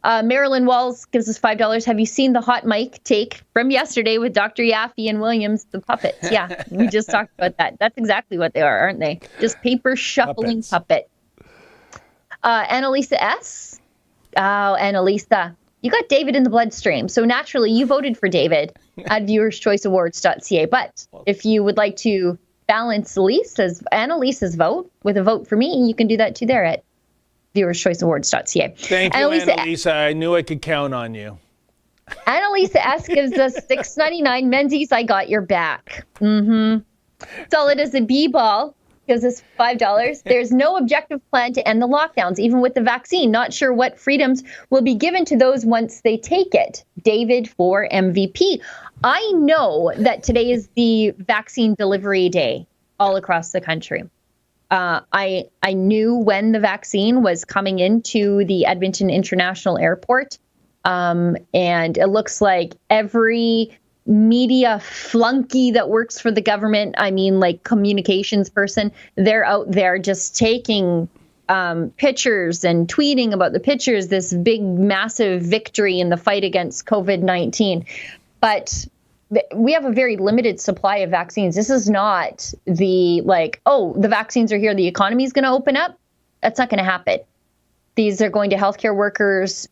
S3: Marilyn Walls gives us $5. Have you seen the hot mic take from yesterday with Dr. Yaffe and Williams, the puppets? Yeah, we just talked about that. That's exactly what they are, aren't they? Just paper shuffling puppet. Annalisa S. Oh, Annalisa. You got David in the bloodstream. So naturally, you voted for David at viewerschoiceawards.ca. But if you would like to balance Annalisa's vote with a vote for me, you can do that too there at viewerschoiceawards.ca.
S2: Thank you, Annalisa. I knew I could count on you.
S3: Annalisa S. gives us $6.99. Menzies, I got your back. Solid as a b-ball. Gives us $5. There's no objective plan to end the lockdowns, even with the vaccine. Not sure what freedoms will be given to those once they take it. David for MVP. I know that today is the vaccine delivery day all across the country. I knew when the vaccine was coming into the Edmonton International Airport. And it looks like every media flunky that works for the government, I mean, communications person, they're out there just taking pictures and tweeting about the pictures, this big, massive victory in the fight against COVID-19. But we have a very limited supply of vaccines. This is not the the vaccines are here, the economy is going to open up. That's not going to happen. These are going to healthcare workers.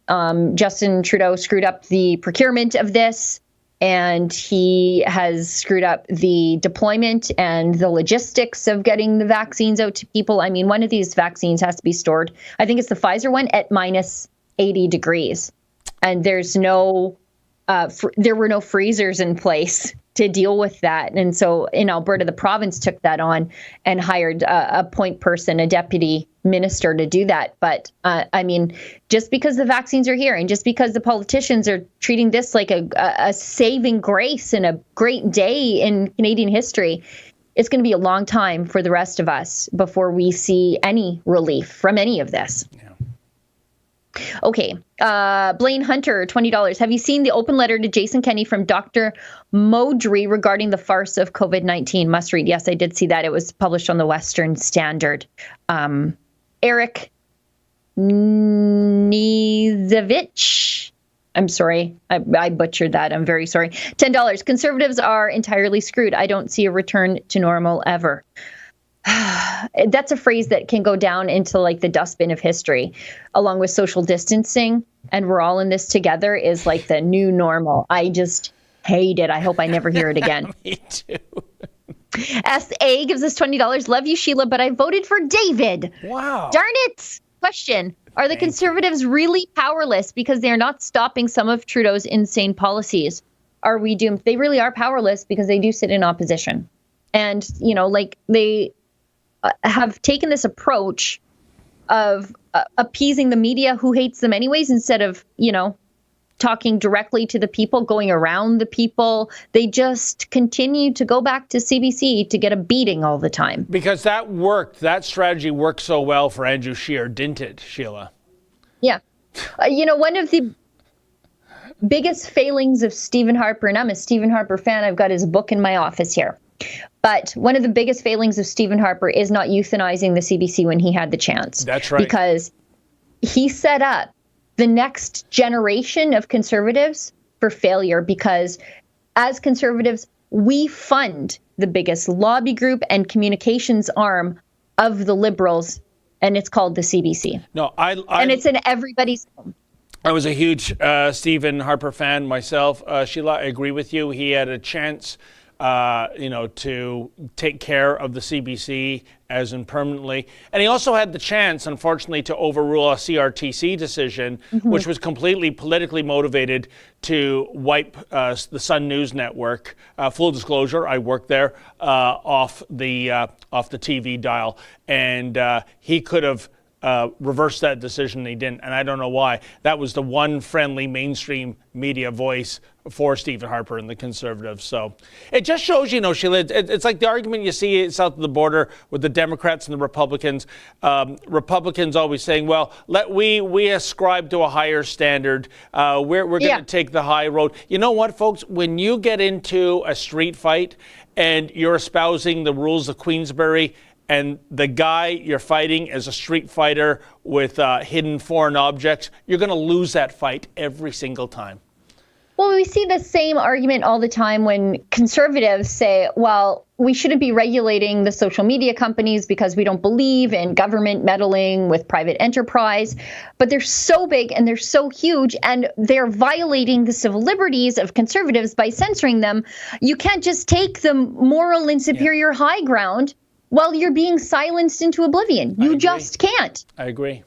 S3: Justin Trudeau screwed up the procurement of this. And he has screwed up the deployment and the logistics of getting the vaccines out to people. I mean, one of these vaccines has to be stored. I think it's the Pfizer one at -80 degrees. And there's no there were no freezers in place to deal with that. And so in Alberta, the province took that on and hired a point person, a deputy minister to do that. But I mean, just because the vaccines are here and just because the politicians are treating this like a saving grace and a great day in Canadian history, it's going to be a long time for the rest of us before we see any relief from any of this. Yeah. Okay. Blaine Hunter, $20. Have you seen the open letter to Jason Kenney from Dr. Modry regarding the farce of COVID-19? Must read. Yes, I did see that. It was published on the Western Standard. Eric Nizevich. I'm sorry. I butchered that. I'm very sorry. $10. Conservatives are entirely screwed. I don't see a return to normal ever. That's a phrase that can go down into like the dustbin of history, along with social distancing. And we're all in this together is like the new normal. I just hate it. I hope I never hear it again.
S2: Me too.
S3: SA gives us $20. Love you, Sheila, but I voted for David.
S2: Wow.
S3: Darn it. Question. Are the Conservatives really powerless because they're not stopping some of Trudeau's insane policies? Are we doomed? They really are powerless because they do sit in opposition. And, you know, like they have taken this approach of appeasing the media who hates them anyways, instead of, you know, talking directly to the people, going around the people. They just continue to go back to CBC to get a beating all the time.
S2: Because that worked. That strategy worked so well for Andrew Scheer, didn't it, Sheila?
S3: Yeah. You know, one of the biggest failings of Stephen Harper, and I'm a Stephen Harper fan, I've got his book in my office here. But one of the biggest failings of Stephen Harper is not euthanizing the CBC when he had the chance.
S2: That's right.
S3: Because he set up the next generation of Conservatives for failure, because as Conservatives, we fund the biggest lobby group and communications arm of the Liberals, and it's called the CBC.
S2: No,
S3: and it's in everybody's home.
S2: I was a huge Stephen Harper fan myself. Sheila, I agree with you. He had a chance to take care of the CBC as in permanently. And he also had the chance, unfortunately, to overrule a CRTC decision, which was completely politically motivated to wipe the Sun News Network. Full disclosure, I worked there off the TV dial. And he could have reversed that decision, and he didn't. And I don't know why. That was the one friendly mainstream media voice for Stephen Harper and the Conservatives. So it just shows, you know, Sheila, it's like the argument you see south of the border with the Democrats and the Republicans. Republicans always saying, well, we ascribe to a higher standard. We're going to take the high road. You know what, folks? When you get into a street fight and you're espousing the rules of Queensbury, and the guy you're fighting is a street fighter with hidden foreign objects, you're going to lose that fight every single time.
S3: Well, we see the same argument all the time when Conservatives say, well, we shouldn't be regulating the social media companies because we don't believe in government meddling with private enterprise. But they're so big and they're so huge, and they're violating the civil liberties of Conservatives by censoring them. You can't just take the moral and superior high ground while you're being silenced into oblivion. You just can't.
S2: I agree.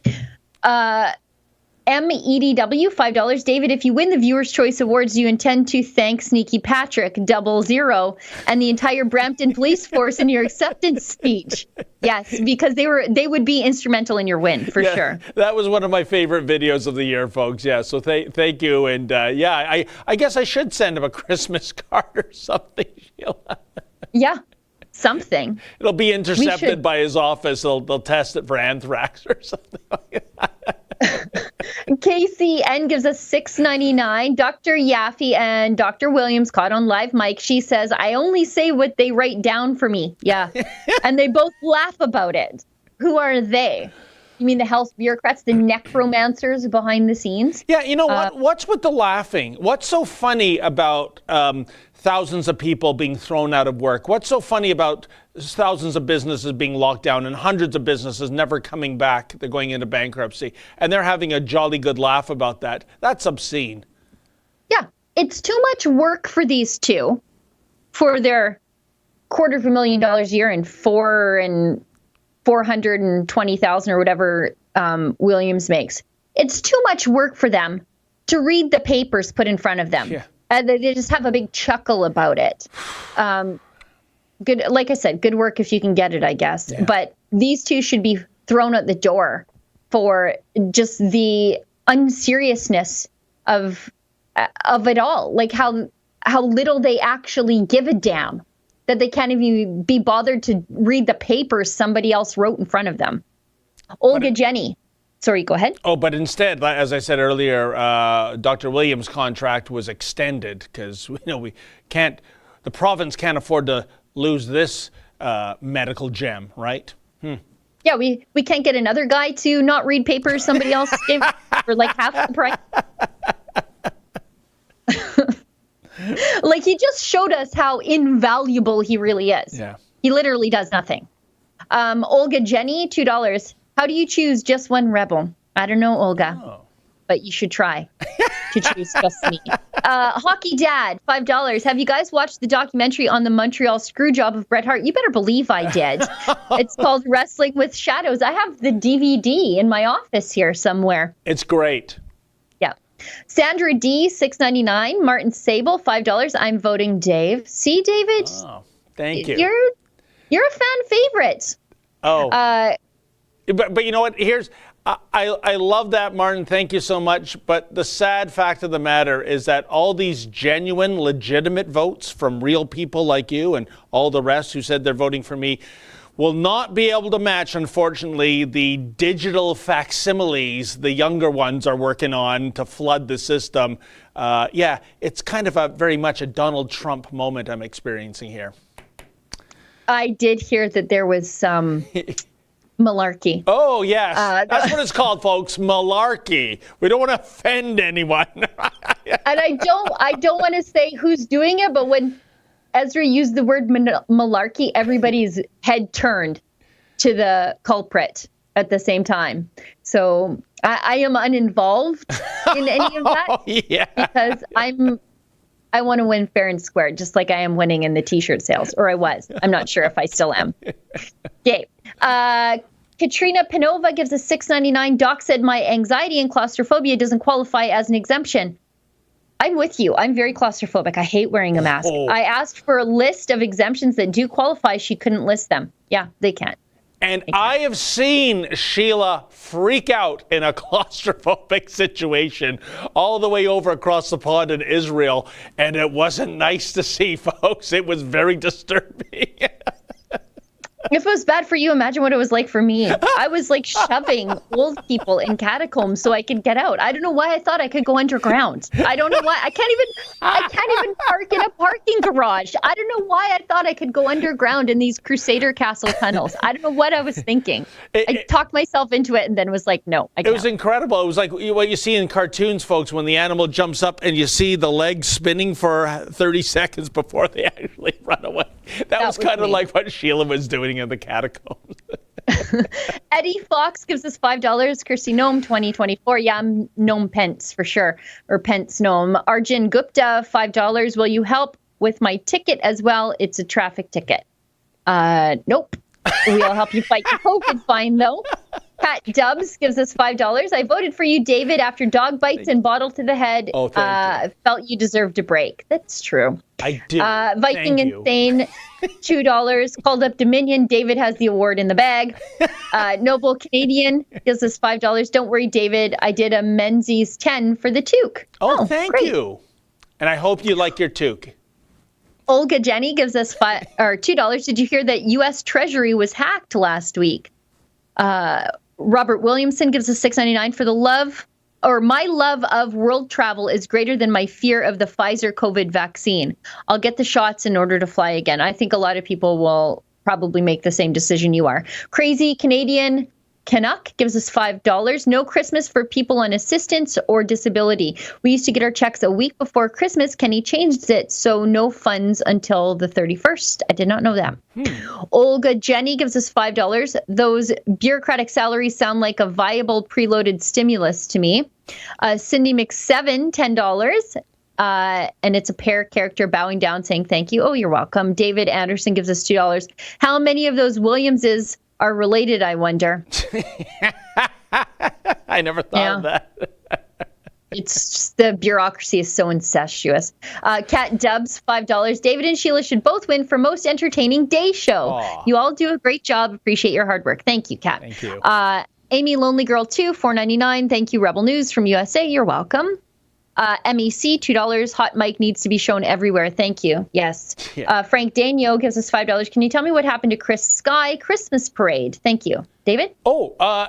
S3: MEDW, $5. David, if you win the Viewers' Choice Awards, do you intend to thank Sneaky Patrick, 00, and the entire Brampton Police Force in your acceptance speech? Yes, because they would be instrumental in your win, for sure.
S2: That was one of my favorite videos of the year, folks. Yeah, so thank you. And I guess I should send him a Christmas card or something, Sheila.
S3: Yeah. Something.
S2: It'll be intercepted by his office. They'll test it for anthrax or something like that.
S3: KCN gives us $6.99. Dr. Yaffe and Dr. Williams caught on live mic. She says, I only say what they write down for me. Yeah. And they both laugh about it. Who are they? You mean the health bureaucrats, the necromancers behind the scenes?
S2: Yeah, you know what? What's with the laughing? What's so funny about thousands of people being thrown out of work? What's so funny about thousands of businesses being locked down and hundreds of businesses never coming back? They're going into bankruptcy, and they're having a jolly good laugh about that. That's obscene.
S3: Yeah, it's too much work for these two for their $250,000 a year and $420,000 or whatever Williams makes. It's too much work for them to read the papers put in front of them.
S2: Yeah.
S3: They just have a big chuckle about it. Good, like I said, good work if you can get it, I guess.
S2: Yeah.
S3: But these two should be thrown out the door for just the unseriousness of it all. Like how little they actually give a damn, that they can't even be bothered to read the papers somebody else wrote in front of them. Olga Jenny. Sorry, go ahead.
S2: Oh, but instead, as I said earlier, Dr. Williams' contract was extended because the province can't afford to lose this medical gem, right?
S3: Yeah, we can't get another guy to not read papers somebody else gave for like half the price. Like, he just showed us how invaluable he really is.
S2: Yeah.
S3: He literally does nothing. Olga Jenny, $2. How do you choose just one rebel? I don't know, Olga, but you should try to choose just me. Hockey Dad, $5. Have you guys watched the documentary on the Montreal Screwjob of Bret Hart? You better believe I did. It's called Wrestling with Shadows. I have the DVD in my office here somewhere.
S2: It's great.
S3: Yeah. Sandra D, $6.99. Martin Sable, $5. I'm voting Dave. See, David?
S2: Oh, thank you.
S3: You're a fan favorite.
S2: Oh. But you know what? I love that, Martin. Thank you so much. But the sad fact of the matter is that all these genuine, legitimate votes from real people like you and all the rest who said they're voting for me will not be able to match, unfortunately, the digital facsimiles the younger ones are working on to flood the system. Yeah, it's kind of very much a Donald Trump moment I'm experiencing here.
S3: I did hear that there was some malarkey.
S2: Oh, yes. That's what it's called, folks. Malarkey. We don't want to offend anyone.
S3: And I don't want to say who's doing it, but when Ezra used the word malarkey, everybody's head turned to the culprit at the same time. So I am uninvolved in any of that because I want to win fair and square, just like I am winning in the T-shirt sales, or I was. I'm not sure if I still am. Okay. Katrina Panova gives us $6.99. Doc said my anxiety and claustrophobia doesn't qualify as an exemption. I'm with you. I'm very claustrophobic. I hate wearing a mask. I asked for a list of exemptions that do qualify. She couldn't list them. Yeah, they can't.
S2: And I have seen Sheila freak out in a claustrophobic situation all the way over across the pond in Israel. And it wasn't nice to see, folks. It was very disturbing.
S3: If it was bad for you, imagine what it was like for me. I was like shoving old people in catacombs so I could get out. I don't know why I thought I could go underground. I don't know why. I can't even park in a parking garage. I don't know why I thought I could go underground in these Crusader Castle tunnels. I don't know what I was thinking. I talked myself into it and then was like, no, I can't.
S2: It was incredible. It was like what you see in cartoons, folks, when the animal jumps up and you see the legs spinning for 30 seconds before they actually run away. That was kind of like what Sheila was doing in the catacombs.
S3: Eddie Fox gives us $5. Kirsty Gnome 2024. Yeah, I'm Gnome Pence for sure. Or Pence Gnome. Arjun Gupta, $5. Will you help with my ticket as well? It's a traffic ticket. Nope. We'll help you fight your COVID fine though. Pat Dubs gives us $5. I voted for you, David, after dog bites and bottle to the head.
S2: Oh, thank you.
S3: Felt you deserved a break. That's true.
S2: I do.
S3: Viking Insane, $2. Called up Dominion. David has the award in the bag. Noble Canadian gives us $5. Don't worry, David. I did a Menzies 10 for the toque.
S2: Oh, thank you. And I hope you like your toque.
S3: Olga Jenny gives us $2. Did you hear that U.S. Treasury was hacked last week? Robert Williamson gives us $6.99 for the love, or my love of world travel is greater than my fear of the Pfizer COVID vaccine. I'll get the shots in order to fly again. I think a lot of people will probably make the same decision you are. Crazy Canadian Canuck gives us $5. No Christmas for people on assistance or disability. We used to get our checks a week before Christmas. Kenny changed it, so no funds until the 31st. I did not know that. Olga Jenny gives us $5. Those bureaucratic salaries sound like a viable preloaded stimulus to me. Cindy McSeven, $10. And it's a pair character bowing down saying thank you. Oh, you're welcome. David Anderson gives us $2. How many of those Williamses are related, I wonder?
S2: I never thought of that.
S3: It's just, the bureaucracy is so incestuous. Cat Dubs, $5. David and Sheila should both win for most entertaining day show.
S2: Aw.
S3: You all do a great job. Appreciate your hard work. Thank you, Cat.
S2: Thank you.
S3: Amy Lonely Girl 2, $4.99. Thank you, Rebel News from USA. You're welcome. MEC, $2. Hot mic needs to be shown everywhere. Thank you. Yes.
S2: Yeah.
S3: Frank Danio gives us $5. Can you tell me what happened to Chris Sky Christmas Parade? Thank you. David?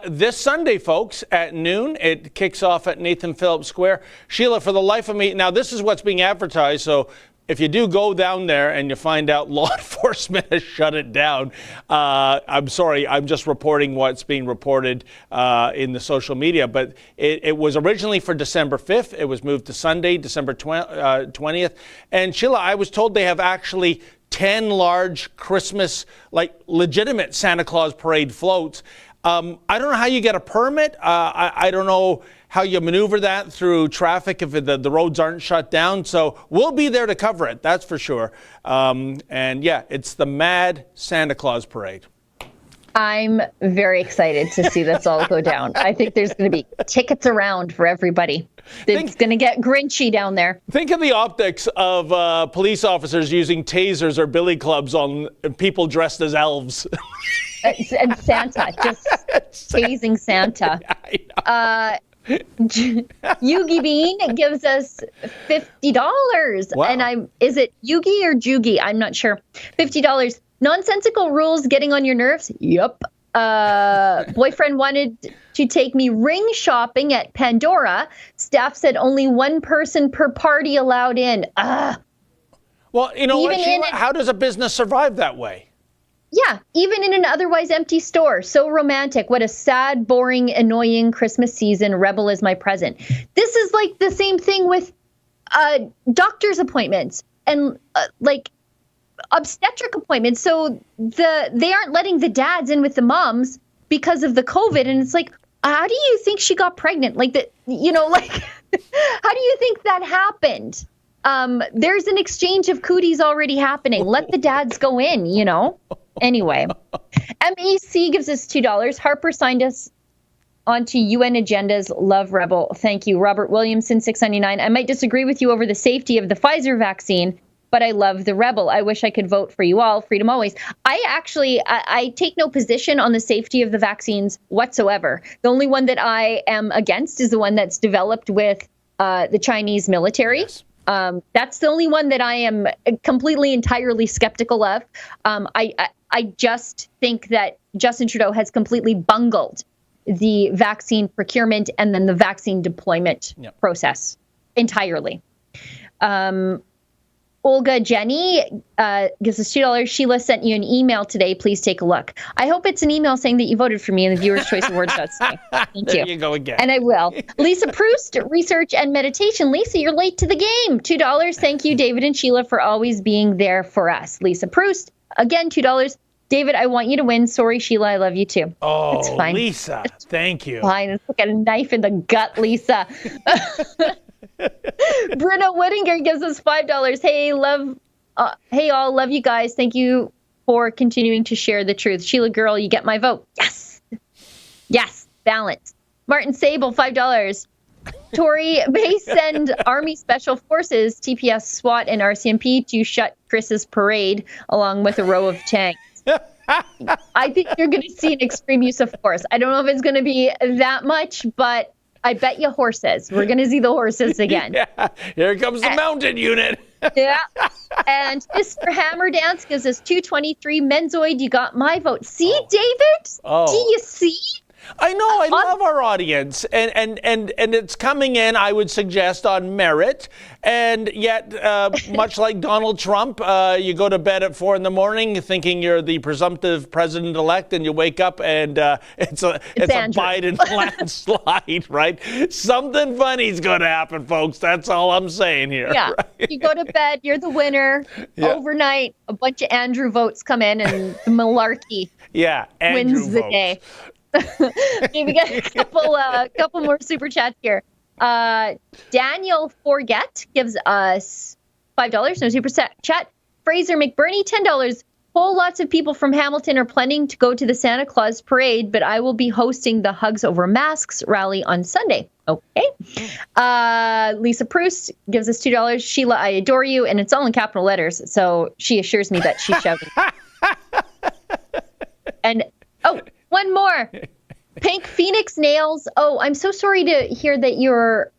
S2: This Sunday, folks, at noon, it kicks off at Nathan Phillips Square. Sheila, for the life of me, now this is what's being advertised, so if you do go down there and you find out law enforcement has shut it down, I'm sorry, I'm just reporting what's being reported in the social media. But it was originally for December 5th. It was moved to Sunday, December 20th. And Sheila, I was told they have actually 10 large Christmas, like legitimate Santa Claus parade floats. I don't know how you get a permit. I don't know how you maneuver that through traffic if the roads aren't shut down. So we'll be there to cover it, that's for sure. And yeah, it's the Mad Santa Claus Parade.
S3: I'm very excited to see this all go down. I think there's going to be tickets around for everybody. It's going to get grinchy down there.
S2: Think of the optics of police officers using tasers or billy clubs on people dressed as elves.
S3: And Santa, just tasing Santa. Yugi Bean gives us $50.
S2: Wow.
S3: And is it Yugi or Jugi? I'm not sure. $50. Nonsensical rules getting on your nerves? Yup. Boyfriend wanted to take me ring shopping at Pandora. Staff said only one person per party allowed in.
S2: Well, you know what,
S3: Even
S2: Sheila? How does a business survive that way?
S3: Yeah, even in an otherwise empty store. So romantic. What a sad, boring, annoying Christmas season. Rebel is my present. This is like the same thing with doctor's appointments and like obstetric appointments. So they aren't letting the dads in with the moms because of the COVID. And it's like, how do you think she got pregnant? Like that, you know, like how do you think that happened? There's an exchange of cooties already happening. Let the dads go in, you know? Anyway, MEC gives us $2. Harper signed us onto UN agendas. Love Rebel. Thank you. Robert Williamson, $6.99. I might disagree with you over the safety of the Pfizer vaccine, but I love the Rebel. I wish I could vote for you all. Freedom always. I take no position on the safety of the vaccines whatsoever. The only one that I am against is the one that's developed with the Chinese military.
S2: Yes.
S3: That's the only one that I am completely, entirely skeptical of. I just think that Justin Trudeau has completely bungled the vaccine procurement and then the vaccine deployment process entirely. Olga Jenny gives us $2. Sheila sent you an email today. Please take a look. I hope it's an email saying that you voted for me in the Viewer's Choice Awards. Thank you.
S2: There you go again.
S3: And I will. Lisa Proust, research and meditation. Lisa, you're late to the game. $2. Thank you, David and Sheila, for always being there for us. Lisa Proust, again, $2. David, I want you to win. Sorry, Sheila, I love you too.
S2: Oh,
S3: it's fine.
S2: Lisa, thank you.
S3: Fine. It's like a knife in the gut, Lisa. Bruno Whittinger gives us $5. Hey all, love you guys. Thank you for continuing to share the truth. Sheila girl, you get my vote. Yes, balance. Martin Sable, $5. Tory may send Army Special Forces, TPS, SWAT, and RCMP to shut Chris's parade along with a row of tanks. I think you're going to see an extreme use of force. I don't know if it's going to be that much, but I bet you horses. We're going to see the horses again.
S2: Yeah, here comes the mounted unit.
S3: Yeah. And Mr. Hammer Dance gives us $2.23. Menzoid, you got my vote. See, David?
S2: Oh.
S3: Do you see?
S2: I know. I love our audience, and it's coming in, I would suggest, on merit. And yet, much like Donald Trump, you go to bed at 4 a.m. thinking you're the presumptive president-elect, and you wake up and it's a Biden landslide, right? Something funny's going to happen, folks. That's all I'm saying here.
S3: Yeah.
S2: Right?
S3: You go to bed, you're the winner.
S2: Yeah.
S3: Overnight, a bunch of Andrew votes come in, and the malarkey wins the day. Okay, we got a couple more super chats here. Daniel Forget gives us $5. No super chat. Fraser McBurney, $10. Whole lots of people from Hamilton are planning to go to the Santa Claus parade, but I will be hosting the Hugs Over Masks rally on Sunday. Okay. Lisa Proust gives us $2. Sheila, I adore you. And it's all in capital letters. So she assures me that she's shouting. And, one more. Pink Phoenix Nails. Oh, I'm so sorry to hear that your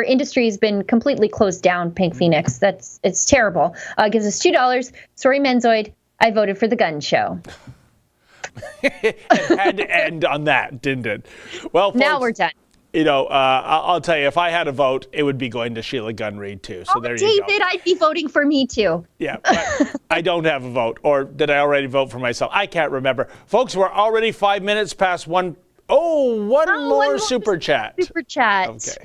S3: industry has been completely closed down, Pink Phoenix. It's terrible. Gives us $2. Sorry, Menzoid. I voted for the gun show.
S2: It had to end on that, didn't it? Well, folks,
S3: now we're done.
S2: You know, I'll tell you, if I had a vote, it would be going to Sheila Gunn Reid, too. So there you go.
S3: David, I'd be voting for me, too.
S2: Yeah, but I don't have a vote. Or did I already vote for myself? I can't remember. Folks, we're already 5 minutes past one. One more super chat.
S3: Super chat.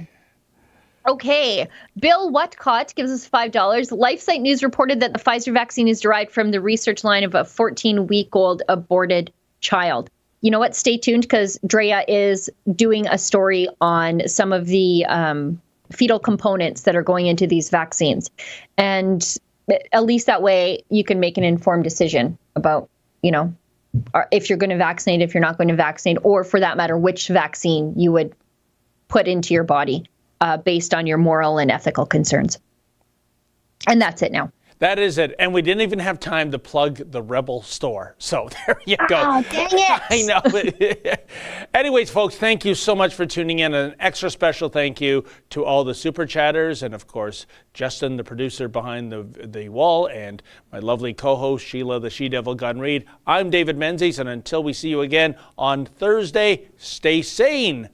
S3: Okay. Bill Whatcott gives us $5. LifeSite News reported that the Pfizer vaccine is derived from the research line of a 14-week-old aborted child. You know what? Stay tuned, because Drea is doing a story on some of the fetal components that are going into these vaccines. And at least that way you can make an informed decision about, if you're going to vaccinate, if you're not going to vaccinate, or for that matter, which vaccine you would put into your body based on your moral and ethical concerns. And that's it now.
S2: That is it. And we didn't even have time to plug the Rebel store. So there you go.
S3: Oh, dang it.
S2: I know. Anyways, folks, thank you so much for tuning in. An extra special thank you to all the super chatters. And of course, Justin, the producer behind the wall, and my lovely co-host, Sheila, the She-Devil Gunn Reid. I'm David Menzies. And until we see you again on Thursday, stay sane.